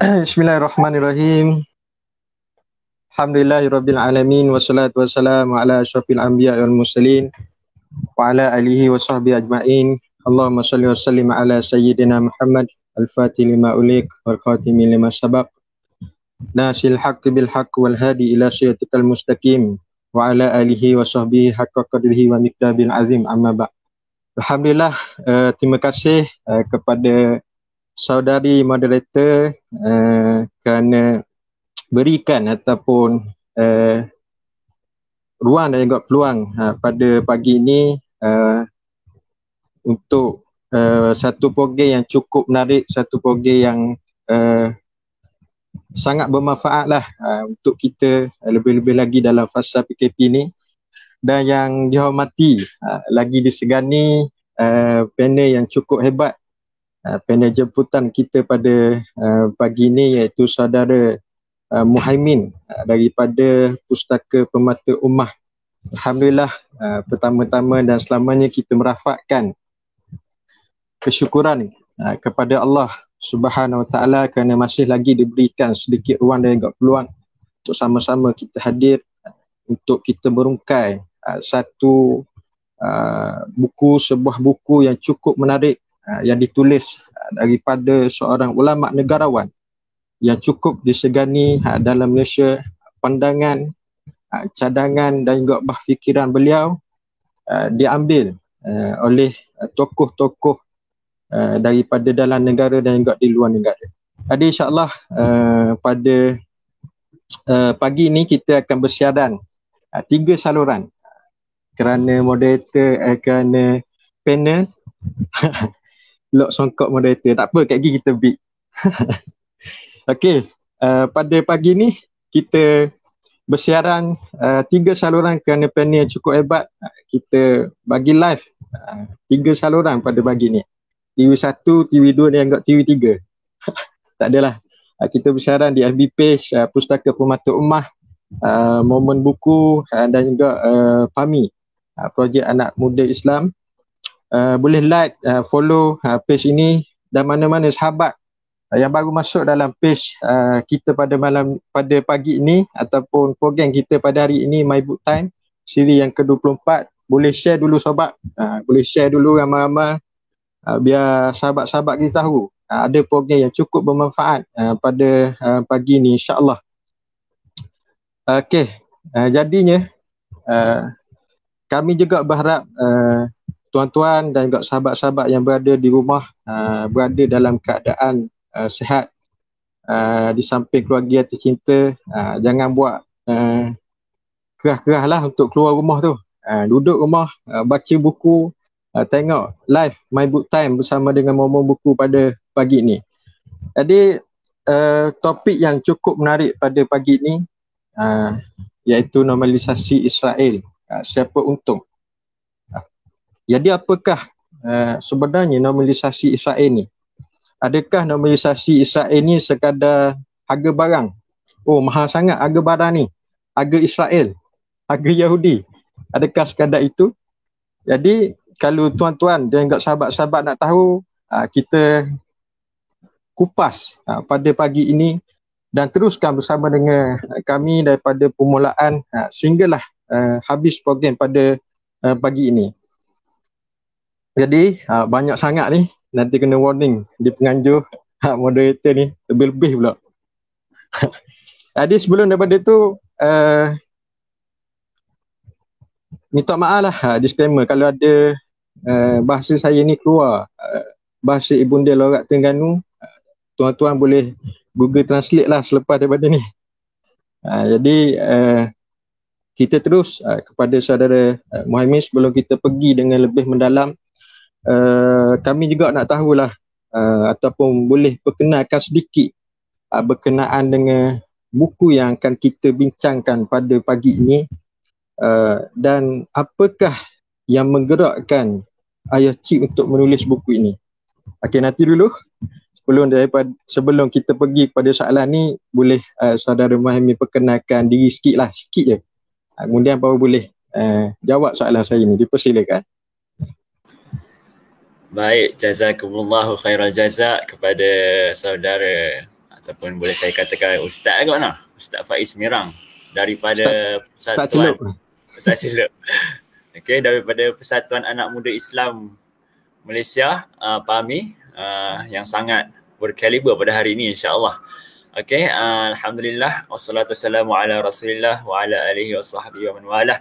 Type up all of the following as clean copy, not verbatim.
Bismillahirrahmanirrahim. Alhamdulillahirabbil alamin wassalatu wassalamu ala asyrafil anbiya wal mursalin wa ala alihi wa sahbihi ajmain. Allahumma shalli wa sallim ala sayyidina Muhammad al-fatih lima ulik wal khatimi lima sabaq nasil haqqi bil haqq wal hadi ila siratikal mustaqim wa ala alihi wa sahbihi haqqa qadrihi wa miqdaril azim, amma ba'd. Alhamdulillah, terima kasih kepada saudari moderator kerana berikan ataupun ruang dan juga peluang pada pagi ini untuk satu program yang cukup menarik, satu program yang sangat bermanfaat lah untuk kita lebih-lebih lagi dalam fasa PKP ni. Dan yang dihormati, lagi disegani panel yang cukup hebat, panel jemputan kita pada pagi ini, iaitu saudara Muhaimin daripada Pustaka Permata Ummah. Alhamdulillah, pertama-tama dan selamanya kita merafakkan kesyukuran kepada Allah Subhanahu Wa Taala kerana masih lagi diberikan sedikit ruang dan juga peluang untuk sama-sama kita hadir untuk kita merungkai satu buku, sebuah buku yang cukup menarik yang ditulis daripada seorang ulama negarawan yang cukup disegani dalam Malaysia. Pandangan, cadangan dan juga fikiran beliau diambil oleh tokoh-tokoh daripada dalam negara dan juga di luar negara. Jadi insyaAllah pada pagi ini kita akan bersiaran 3 saluran kerana moderator, kerana panel lok songkok moderator. Tak apa, kat lagi kita beat. Okey, pada pagi ni kita bersiaran 3 saluran kerana panel cukup hebat. Kita bagi live 3 saluran pada pagi ni. TV1, TV2 dan juga TV3. Tak adalah. Kita bersiaran di FB page Pustaka Permata Ummah, Momen Buku dan juga PAMI, Projek Anak Muda Islam. Boleh like, follow page ini, dan mana-mana sahabat yang baru masuk dalam page kita pada pagi ini ataupun program kita pada hari ini, My Book Time siri yang ke-24, boleh share dulu sobat, boleh share dulu ramai-ramai biar sahabat-sahabat kita tahu ada program yang cukup bermanfaat pada pagi ini, insya-Allah. Okey, jadinya kami juga berharap tuan-tuan dan juga sahabat-sahabat yang berada di rumah berada dalam keadaan sihat, di samping keluarga tercinta. Jangan buat kerah-kerah lah untuk keluar rumah tu. Duduk rumah, baca buku, tengok live My Book Time bersama dengan Momen Buku pada pagi ni. Jadi topik yang cukup menarik pada pagi ni iaitu normalisasi Israel. Siapa untung? Jadi apakah sebenarnya normalisasi Israel ni? Adakah normalisasi Israel ni sekadar harga barang? Oh, mahal sangat harga barang ni. Harga Israel, harga Yahudi. Adakah sekadar itu? Jadi kalau tuan-tuan dan juga sahabat-sahabat nak tahu, kita kupas pada pagi ini dan teruskan bersama dengan kami daripada permulaan sehinggalah habis program pada pagi ini. Jadi banyak sangat ni, nanti kena warning di penganjur moderator ni, lebih-lebih pula. Jadi sebelum daripada tu minta maaf lah, disclaimer kalau ada bahasa saya ni keluar bahasa Ibunda Lorat Terengganu, tuan-tuan boleh Google Translate lah selepas daripada ni. Jadi kita terus kepada saudara Muhaimin sebelum kita pergi dengan lebih mendalam. Kami juga nak tahulah ataupun boleh perkenalkan sedikit berkenaan dengan buku yang akan kita bincangkan pada pagi ini, dan apakah yang menggerakkan ayah cik untuk menulis buku ini. Okey, nanti dulu sebelum kita pergi pada soalan ni, boleh saudara Muhaimin perkenalkan diri sikit je. Kemudian baru boleh jawab soalan saya ni. Dipersilakan. Baik, jazakumullahu khairal jazak kepada saudara ataupun boleh saya katakan Ustaz kot nah, Ustaz Faiz Mirang daripada Ustaz Persatuan Celup. Ustaz Celup. Okey, daripada Persatuan Anak Muda Islam Malaysia, PAMI, yang sangat berkaliber pada hari ini insya-Allah. Okey, alhamdulillah wassalatu wassalamu ala Rasulillah wa ala alihi washabbihi wa man walah.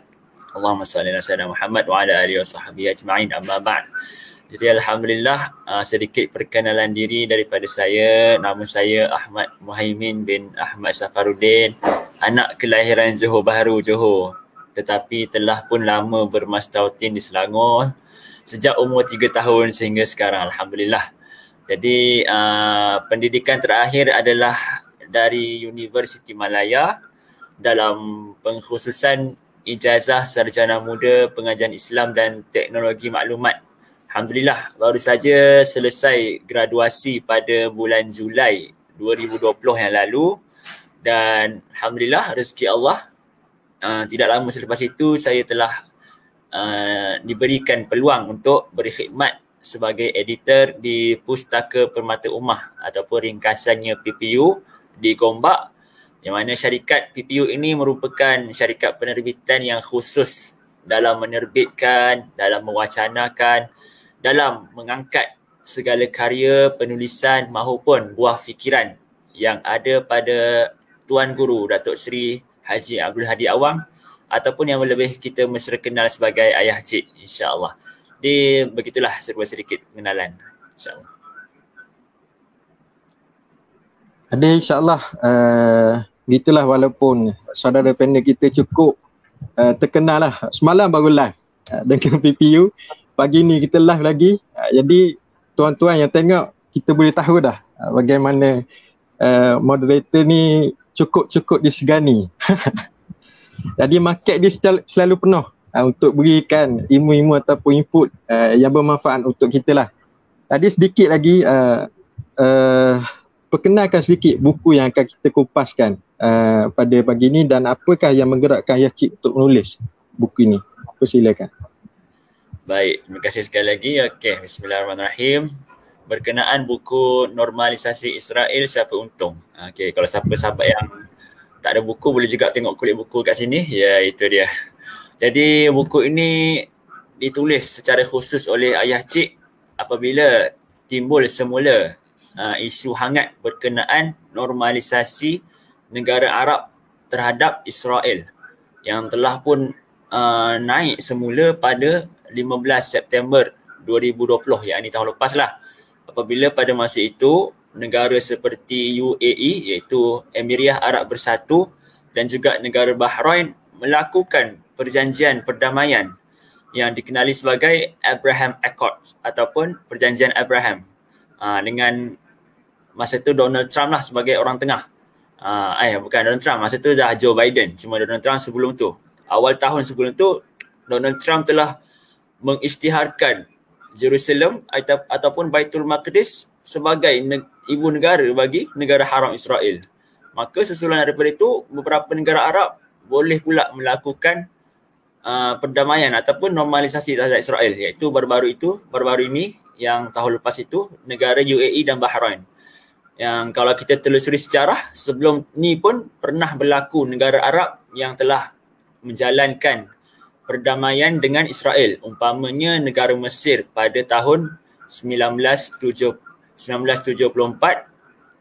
Allahumma salli ala sayyidina Muhammad wa ala alihi washabbihi ajma'in, amma ba'd. Jadi alhamdulillah, sedikit perkenalan diri daripada saya. Nama saya Ahmad Muhaimin bin Ahmad Safaruddin, anak kelahiran Johor Bahru, Johor, tetapi telah pun lama bermastautin di Selangor sejak umur 3 tahun sehingga sekarang, alhamdulillah. Jadi pendidikan terakhir adalah dari Universiti Malaya dalam pengkhususan ijazah sarjana muda pengajian Islam dan teknologi maklumat. Alhamdulillah, baru saja selesai graduasi pada bulan Julai 2020 yang lalu, dan alhamdulillah rezeki Allah, tidak lama selepas itu saya telah diberikan peluang untuk berkhidmat sebagai editor di Pustaka Permata Ummah ataupun ringkasannya PPU di Gombak, yang mana syarikat PPU ini merupakan syarikat penerbitan yang khusus dalam menerbitkan, dalam mewacanakan, dalam mengangkat segala karya penulisan maupun buah fikiran yang ada pada Tuan Guru Datuk Seri Haji Abdul Hadi Awang, ataupun yang lebih kita mesra kenal sebagai Ayah Cik, insya-Allah. Jadi begitulah serba sedikit pengenalan, insya-Allah. Ada insya-Allah, gitulah, walaupun saudara panel kita cukup terkenal lah. Semalam baru live dengan PPU. Pagi ni kita live lagi. Jadi tuan-tuan yang tengok, kita boleh tahu dah bagaimana moderator ni cukup disegani. Jadi market dia selalu penuh untuk berikan ilmu-ilmu ataupun input yang bermanfaat untuk kita lah. Tadi sedikit lagi perkenalkan sedikit buku yang akan kita kupaskan pada pagi ini, dan apakah yang menggerakkan Ayah Cik untuk menulis buku ini. Persilakan. Baik, terima kasih sekali lagi. Okey, bismillahirrahmanirrahim. Berkenaan buku Normalisasi Israel, siapa untung? Okey, kalau siapa sahabat yang tak ada buku boleh juga tengok kulit buku kat sini. Ya, itu dia. Jadi buku ini ditulis secara khusus oleh Ayah Cik apabila timbul semula isu hangat berkenaan normalisasi negara Arab terhadap Israel yang telah pun naik semula pada 15 September 2020, yakni tahun lepas lah, apabila pada masa itu negara seperti UAE iaitu Emiriyah Arab Bersatu dan juga negara Bahrain melakukan perjanjian perdamaian yang dikenali sebagai Abraham Accords ataupun perjanjian Abraham, dengan masa itu Donald Trump lah sebagai orang tengah. Bukan Donald Trump, masa itu dah Joe Biden, cuma Donald Trump sebelum tu. Awal tahun sebelum tu Donald Trump telah mengisytiharkan Jerusalem ataupun Baitul Maqdis sebagai ibu negara bagi negara haram Israel. Maka sesudah daripada itu, beberapa negara Arab boleh pula melakukan perdamaian ataupun normalisasi terhadap Israel, iaitu baru-baru ini yang tahun lepas itu negara UAE dan Bahrain. Yang kalau kita telusuri sejarah, sebelum ni pun pernah berlaku negara Arab yang telah menjalankan perdamaian dengan Israel, umpamanya negara Mesir pada tahun 1974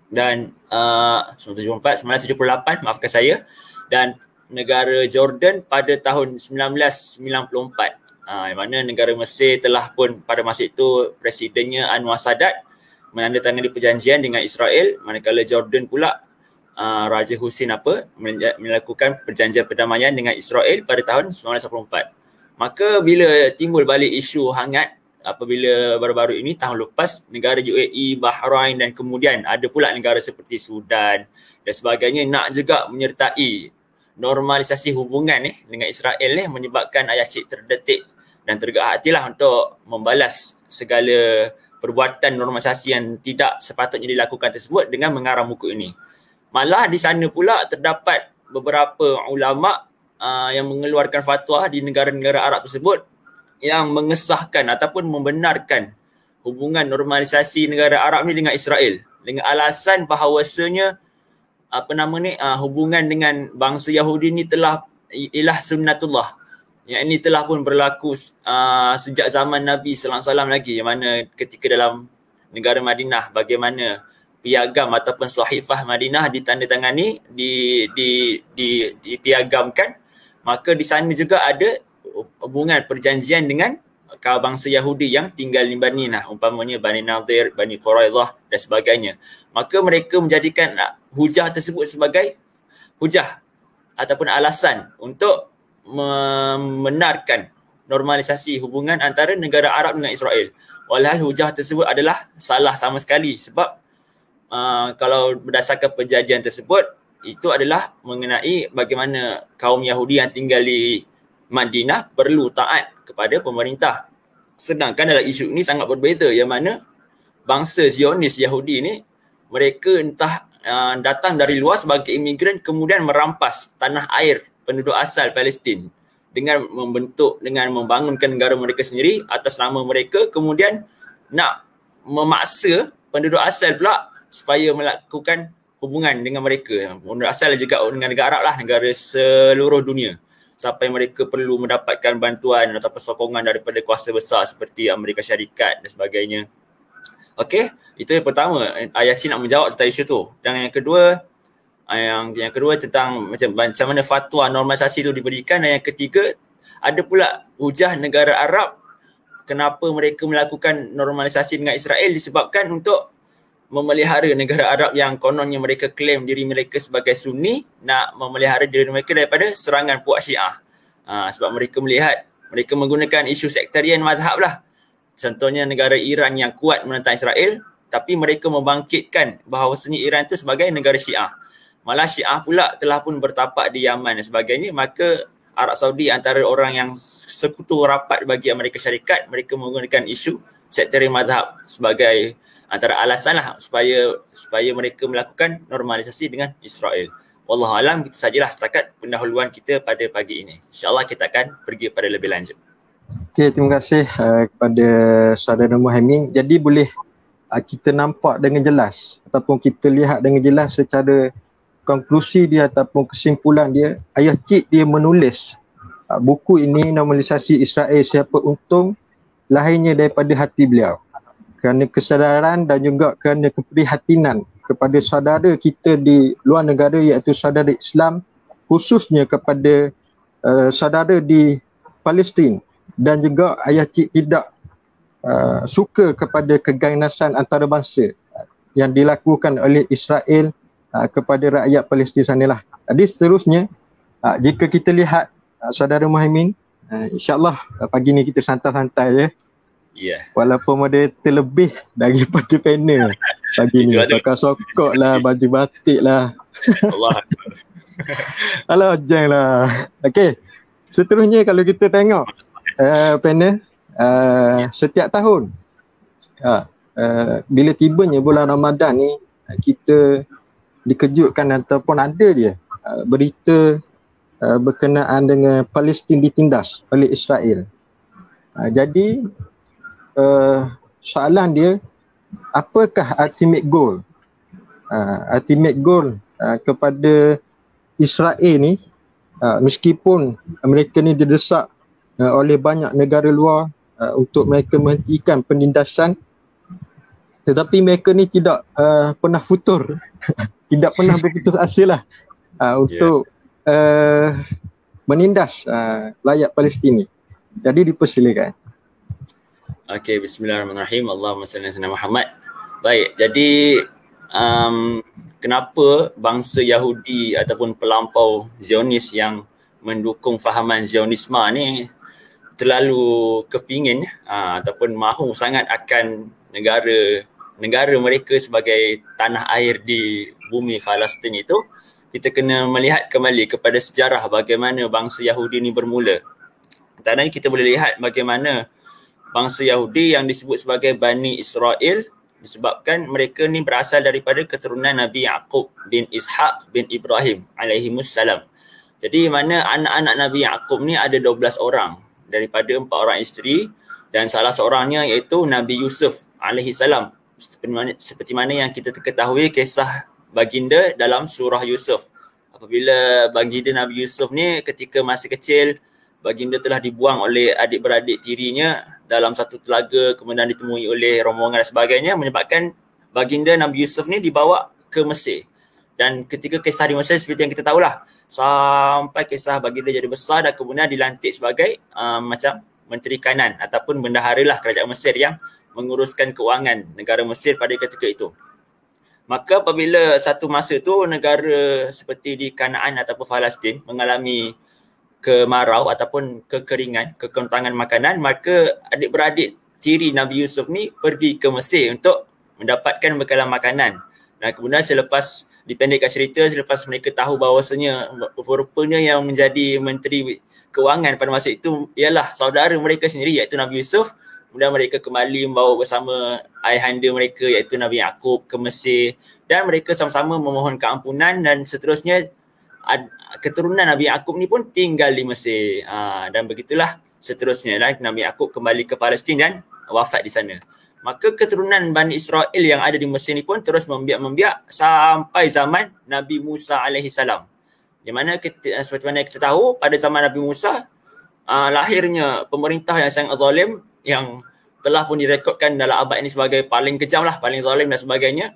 dan 1978, maafkan saya, dan negara Jordan pada tahun 1994. Yang mana negara Mesir telah pun pada masa itu presidennya Anwar Sadat menandatangani perjanjian dengan Israel, manakala Jordan pula Raja Hussein melakukan perjanjian perdamaian dengan Israel pada tahun 1984. Maka bila timbul balik isu hangat apabila baru-baru ini tahun lepas negara UAE, Bahrain dan kemudian ada pula negara seperti Sudan dan sebagainya nak juga menyertai normalisasi hubungan dengan Israel menyebabkan Ayah Cik terdetik dan tergerak hatilah untuk membalas segala perbuatan normalisasi yang tidak sepatutnya dilakukan tersebut dengan mengarang buku ini. Malah di sana pula terdapat beberapa ulama yang mengeluarkan fatwa di negara-negara Arab tersebut yang mengesahkan ataupun membenarkan hubungan normalisasi negara Arab ni dengan Israel. dengan alasan bahawasanya hubungan dengan bangsa Yahudi ni telah ialah sunnatullah. Yang ini telah pun berlaku sejak zaman Nabi sallallahu alaihi wasallam lagi, yang mana ketika dalam negara Madinah bagaimana piagam ataupun sahifah Madinah ditandatangani, dipiagamkan, maka di sana juga ada hubungan perjanjian dengan kaum bangsa Yahudi yang tinggal di Madinah, umpamanya Bani Nadir, Bani Quraidah dan sebagainya. Maka mereka menjadikan hujah tersebut sebagai hujah ataupun alasan untuk membenarkan normalisasi hubungan antara negara Arab dengan Israel. Walhal hujah tersebut adalah salah sama sekali, sebab kalau berdasarkan perjanjian tersebut, itu adalah mengenai bagaimana kaum Yahudi yang tinggal di Madinah perlu taat kepada pemerintah. Sedangkan dalam isu ini sangat berbeza, yang mana bangsa Zionis Yahudi ni, mereka entah datang dari luar sebagai imigran, kemudian merampas tanah air penduduk asal Palestin dengan membangunkan negara mereka sendiri atas nama mereka, kemudian nak memaksa penduduk asal pula supaya melakukan hubungan dengan mereka. Penduduk asal juga dengan negara Arab lah, negara seluruh dunia, sampai mereka perlu mendapatkan bantuan atau sokongan daripada kuasa besar seperti Amerika Syarikat dan sebagainya. Okey, itu yang pertama. Yasin nak menjawab tentang isu tu. Dan yang kedua, yang kedua tentang macam mana fatwa normalisasi itu diberikan. Dan yang ketiga, ada pula hujah negara Arab kenapa mereka melakukan normalisasi dengan Israel, disebabkan untuk memelihara negara Arab yang kononnya mereka klaim diri mereka sebagai Sunni, nak memelihara diri mereka daripada serangan puak Syiah. Sebab mereka melihat, mereka menggunakan isu sektarian mazhab lah. Contohnya negara Iran yang kuat menentang Israel, tapi mereka membangkitkan bahawasanya Iran itu sebagai negara Syiah. Malah Syiah pula telah pun bertapak di Yaman dan sebagainya. Maka Arab Saudi antara orang yang sekutu rapat bagi Amerika Syarikat, mereka menggunakan isu sektarian mazhab sebagai antara alasan lah supaya mereka melakukan normalisasi dengan Israel. Wallahualam, itu sajalah setakat pendahuluan kita pada pagi ini. InsyaAllah kita akan pergi pada lebih lanjut. Okey, terima kasih kepada saudara Muhaimin. Jadi boleh kita nampak dengan jelas ataupun kita lihat dengan jelas secara konklusi dia ataupun kesimpulan dia. Ayah Cik dia menulis buku ini, Normalisasi Israel Siapa Untung, lahirnya daripada hati beliau. Kerana kesadaran dan juga kerana keprihatinan kepada saudara kita di luar negara, iaitu saudara Islam, khususnya kepada saudara di Palestin. Dan juga ayah Cik tidak suka kepada keganasan antarabangsa yang dilakukan oleh Israel kepada rakyat Palestin sanalah. Jadi seterusnya, jika kita lihat saudara Muhaimin, insyaAllah pagi ni kita santai-santai ya. Yeah. Walaupun moderator lebih daripada panel pagi ni. Pakai sokok lah, baju batik lah. Allah. Alah, janganlah. Okey. Seterusnya kalau kita tengok panel setiap tahun bila tibanya bulan Ramadan ni, kita dikejutkan ataupun ada dia berita berkenaan dengan Palestin ditindas oleh Israel. Jadi soalan dia, apakah ultimate goal kepada Israel ni, meskipun mereka ni didesak oleh banyak negara luar untuk mereka menghentikan penindasan, tetapi mereka ni tidak pernah futur tidak pernah berputus asa lah untuk menindas rakyat Palestin ni. Jadi dipersilakan. Okey, bismillahirrahmanirrahim. Allahumma salli ala Muhammad. Baik, jadi kenapa bangsa Yahudi ataupun pelampau Zionis yang mendukung fahaman Zionisme ni terlalu kepingin ataupun mahu sangat akan negara mereka sebagai tanah air di bumi Palestin itu? Kita kena melihat kembali kepada sejarah bagaimana bangsa Yahudi ni bermula. Antaranya kita boleh lihat bagaimana bangsa Yahudi yang disebut sebagai Bani Israel disebabkan mereka ni berasal daripada keturunan Nabi Yaqub bin Ishaq bin Ibrahim alaihimussalam. Jadi mana anak-anak Nabi Yaqub ni ada 12 orang daripada 4 orang isteri, dan salah seorangnya iaitu Nabi Yusuf alaihissalam seperti mana yang kita ketahui kisah baginda dalam surah Yusuf. Apabila baginda Nabi Yusuf ni ketika masih kecil, baginda telah dibuang oleh adik-beradik tirinya dalam satu telaga, kemudian ditemui oleh rombongan dan sebagainya, menyebabkan baginda Nabi Yusuf ni dibawa ke Mesir. Dan ketika kisah di Mesir seperti yang kita tahulah, sampai kisah baginda jadi besar dan kemudian dilantik sebagai macam menteri kanan ataupun bendahara lah kerajaan Mesir yang menguruskan keuangan negara Mesir pada ketika itu. Maka apabila satu masa tu negara seperti di Kanaan ataupun Palestin mengalami kemarau ataupun kekeringan, kekentangan makanan, maka adik-beradik tiri Nabi Yusuf ni pergi ke Mesir untuk mendapatkan bekalan makanan. Dan kemudian selepas dipendekkan cerita, selepas mereka tahu bahawasanya rupanya yang menjadi menteri keuangan pada masa itu ialah saudara mereka sendiri iaitu Nabi Yusuf, kemudian mereka kembali membawa bersama ayahanda mereka iaitu Nabi Yaqub ke Mesir dan mereka sama-sama memohon keampunan dan seterusnya keturunan Nabi Yaqub ni pun tinggal di Mesir. Dan begitulah seterusnya Nabi Yaqub kembali ke Palestin dan wafat di sana. Maka keturunan Bani Israel yang ada di Mesir ni pun terus membiak-membiak sampai zaman Nabi Musa alaihi salam. Di mana seperti mana kita tahu pada zaman Nabi Musa lahirnya pemerintah yang sangat zalim yang telah pun direkodkan dalam abad ini sebagai paling kejam lah, paling zalim dan sebagainya,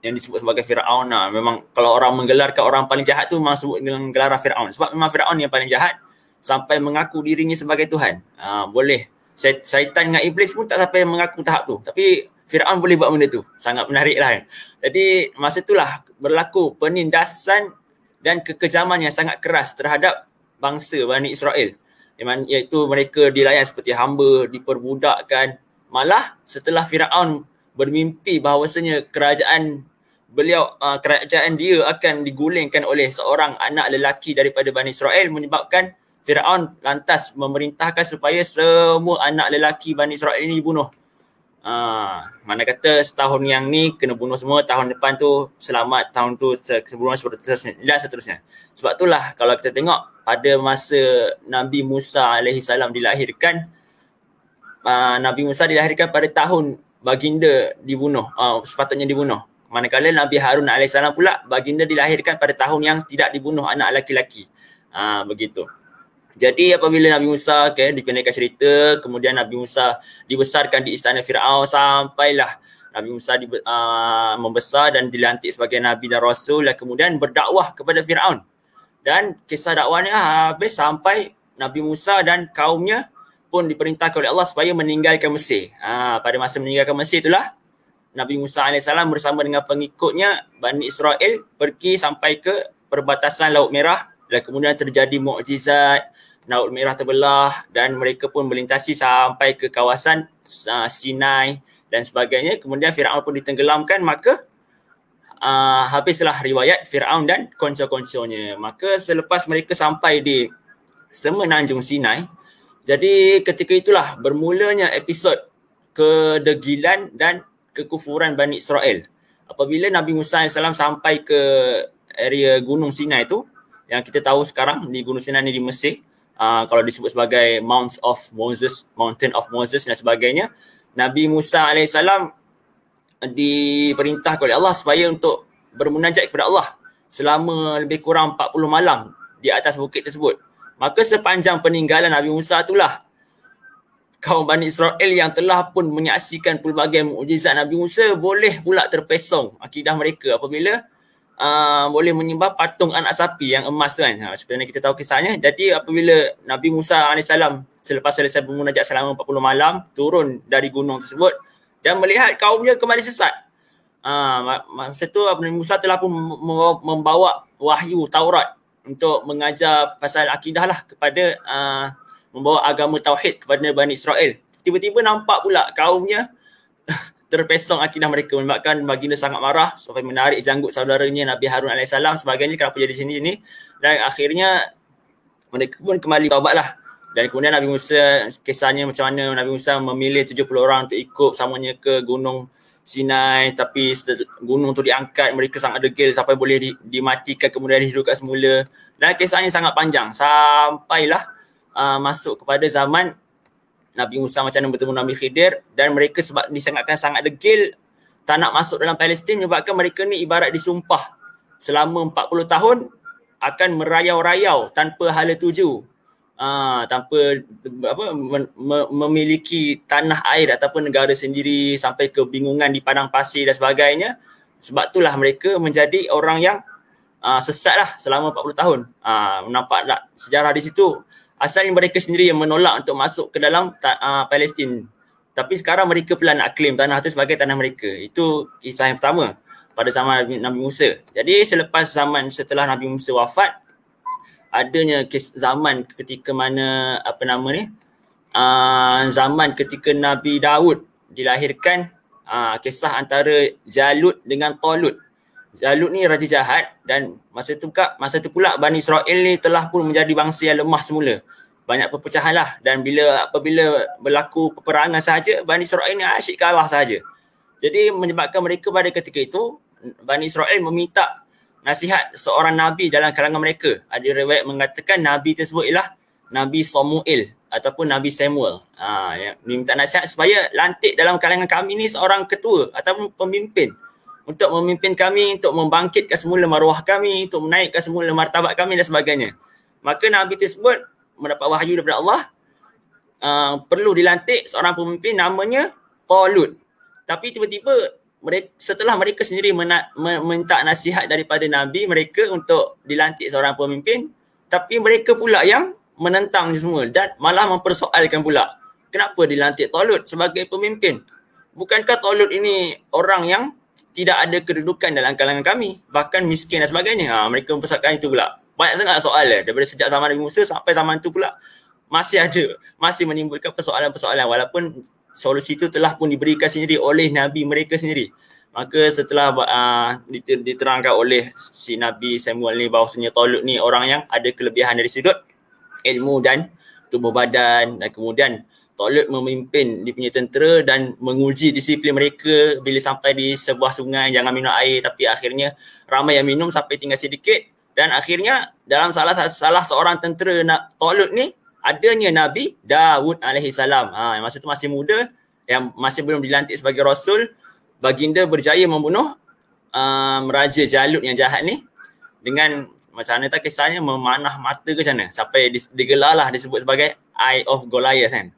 yang disebut sebagai Firaun. Memang kalau orang menggelarkan orang paling jahat tu memang sebut dengan gelaran Firaun, sebab memang Firaun yang paling jahat sampai mengaku dirinya sebagai Tuhan. Boleh syaitan dengan iblis pun tak sampai mengaku tahap tu, tapi Firaun boleh buat benda tu. Sangat menarik lah kan. Jadi masa itulah berlaku penindasan dan kekejaman yang sangat keras terhadap bangsa Bani Israel, iaitu mereka dilayan seperti hamba, diperbudakkan. Malah setelah Firaun bermimpi bahawasanya kerajaan dia akan digulingkan oleh seorang anak lelaki daripada Bani Israel, menyebabkan Firaun lantas memerintahkan supaya semua anak lelaki Bani Israel ini dibunuh. Mana kata setahun yang ni kena bunuh semua, tahun depan tu selamat, tahun tu sebelum seterusnya dan seterusnya. Sebab itulah kalau kita tengok pada masa Nabi Musa alaihi salam dilahirkan, Nabi Musa dilahirkan pada tahun baginda dibunuh, sepatutnya dibunuh. Manakala Nabi Harun alaihi salam pula baginda dilahirkan pada tahun yang tidak dibunuh anak lelaki-lelaki. Begitu. Jadi apabila Nabi Musa dipendekkan cerita, kemudian Nabi Musa dibesarkan di istana Firaun sampailah Nabi Musa membesar dan dilantik sebagai Nabi dan Rasul dan kemudian berdakwah kepada Firaun. Dan kisah dakwahnya habis sampai Nabi Musa dan kaumnya pun diperintahkan oleh Allah supaya meninggalkan Mesir. Pada masa meninggalkan Mesir itulah Nabi Musa AS bersama dengan pengikutnya Bani Israel pergi sampai ke perbatasan Laut Merah dan kemudian terjadi mukjizat, Laut Merah terbelah dan mereka pun melintasi sampai ke kawasan Sinai dan sebagainya. Kemudian Firaun pun ditenggelamkan, maka habislah riwayat Firaun dan konco-konconya. Maka selepas mereka sampai di semenanjung Sinai, jadi ketika itulah bermulanya episod kedegilan dan kekufuran Bani Israel. Apabila Nabi Musa AS sampai ke area Gunung Sinai itu, yang kita tahu sekarang di Gunung Sinai ni di Mesir, kalau disebut sebagai Mountain of Moses dan sebagainya, Nabi Musa AS diperintahkan oleh Allah supaya untuk bermunajat kepada Allah selama lebih kurang 40 malam di atas bukit tersebut. Maka sepanjang peninggalan Nabi Musa itulah kaum Bani Israel yang telah pun menyaksikan pelbagai mukjizat Nabi Musa boleh pula terpesong akidah mereka apabila boleh menyembah patung anak sapi yang emas tu kan. Sebenarnya kita tahu kisahnya. Jadi apabila Nabi Musa AS selepas selesai bermunajat selama 40 malam turun dari gunung tersebut dan melihat kaumnya kembali sesat. Masa tu Nabi Musa telah pun membawa wahyu Taurat untuk mengajar pasal akidah lah kepada membawa agama tauhid kepada Bani Israel. Tiba-tiba nampak pula kaumnya terpesong akidah mereka, menyebabkan baginda sangat marah sampai menarik janggut saudaranya Nabi Harun AS sebagainya, kenapa jadi sini dan akhirnya mereka pun kembali taubatlah. Dan kemudian Nabi Musa, kisahnya macam mana Nabi Musa memilih 70 orang untuk ikut samanya ke Gunung Sinai, tapi gunung tu diangkat, mereka sangat degil sampai boleh dimatikan kemudian dihidupkan semula. Dan kisahnya sangat panjang sampailah masuk kepada zaman Nabi Musa macam mana bertemu Nabi Khidir, dan mereka sebab disangatkan sangat degil tak nak masuk dalam Palestin menyebabkan mereka ni ibarat disumpah selama 40 tahun akan merayau-rayau tanpa hala tuju, tanpa memiliki tanah air ataupun negara sendiri, sampai kebingungan di padang pasir dan sebagainya. Sebab itulah mereka menjadi orang yang sesat lah selama 40 tahun. Nampak tak sejarah di situ? Asalnya mereka sendiri yang menolak untuk masuk ke dalam Palestin. Tapi sekarang mereka pula nak claim tanah itu sebagai tanah mereka. Itu kisah yang pertama pada zaman Nabi Musa. Jadi setelah Nabi Musa wafat, adanya zaman ketika mana zaman ketika Nabi Daud dilahirkan, kisah antara Jalut dengan Talut. Jalut ni raja jahat, dan masa tu pula Bani Israel ni telah pun menjadi bangsa yang lemah semula. Banyak perpecahan lah, dan apabila berlaku peperangan sahaja, Bani Israel ni asyik kalah sahaja. Jadi menyebabkan mereka pada ketika itu, Bani Israel meminta nasihat seorang Nabi dalam kalangan mereka. Ada riwayat mengatakan Nabi tersebut ialah Nabi Samuel ataupun Nabi Samuel. Yang minta nasihat supaya lantik dalam kalangan kami ni seorang ketua ataupun pemimpin, untuk memimpin kami, untuk membangkitkan semula maruah kami, untuk menaikkan semula martabat kami dan sebagainya. Maka Nabi tersebut mendapat wahyu daripada Allah, perlu dilantik seorang pemimpin namanya Talut. Tapi tiba-tiba setelah mereka sendiri minta nasihat daripada Nabi mereka untuk dilantik seorang pemimpin, tapi mereka pula yang menentang semua dan malah mempersoalkan pula, kenapa dilantik Talut sebagai pemimpin? Bukankah Talut ini orang yang tidak ada kedudukan dalam kalangan kami, bahkan miskin dan sebagainya? Mereka mempersoalkan itu pula. Banyak sangat soal daripada sejak zaman Nabi Musa sampai zaman itu pula masih menimbulkan persoalan-persoalan, walaupun solusi itu telah pun diberikan sendiri oleh Nabi mereka sendiri. Maka setelah diterangkan oleh si Nabi Samuel ni bahawasanya Talut ni orang yang ada kelebihan dari sudut ilmu dan tubuh badan, dan kemudian Talut memimpin dia punya tentera dan menguji disiplin mereka. Bila sampai di sebuah sungai jangan minum air, tapi akhirnya ramai yang minum sampai tinggal sedikit, dan akhirnya dalam salah seorang tentera Talut ni adanya Nabi Daud alaihi salam. Masa tu masih muda, yang masih belum dilantik sebagai rasul. Baginda berjaya membunuh Raja Jalut yang jahat ni dengan macam mana tak kisahnya, memanah mata ke macam mana, sampai digelarlah disebut sebagai Eye of Goliath kan.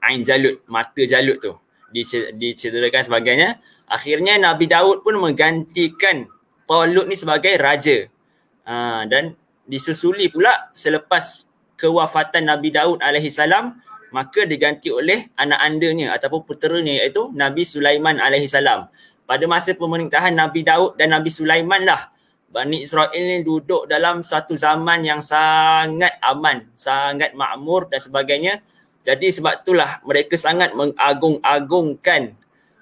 Ain Jalut, mata Jalut tu diceritakan sebagainya. Akhirnya Nabi Daud pun menggantikan Talut ni sebagai raja. Dan disusuli pula selepas kewafatan Nabi Daud alaihi salam, maka diganti oleh anak andanya ataupun puteranya, iaitu Nabi Sulaiman alaihi salam. Pada masa pemerintahan Nabi Daud dan Nabi Sulaiman lah Bani Israel ni duduk dalam satu zaman yang sangat aman, sangat makmur dan sebagainya. Jadi sebab itulah mereka sangat mengagung-agungkan,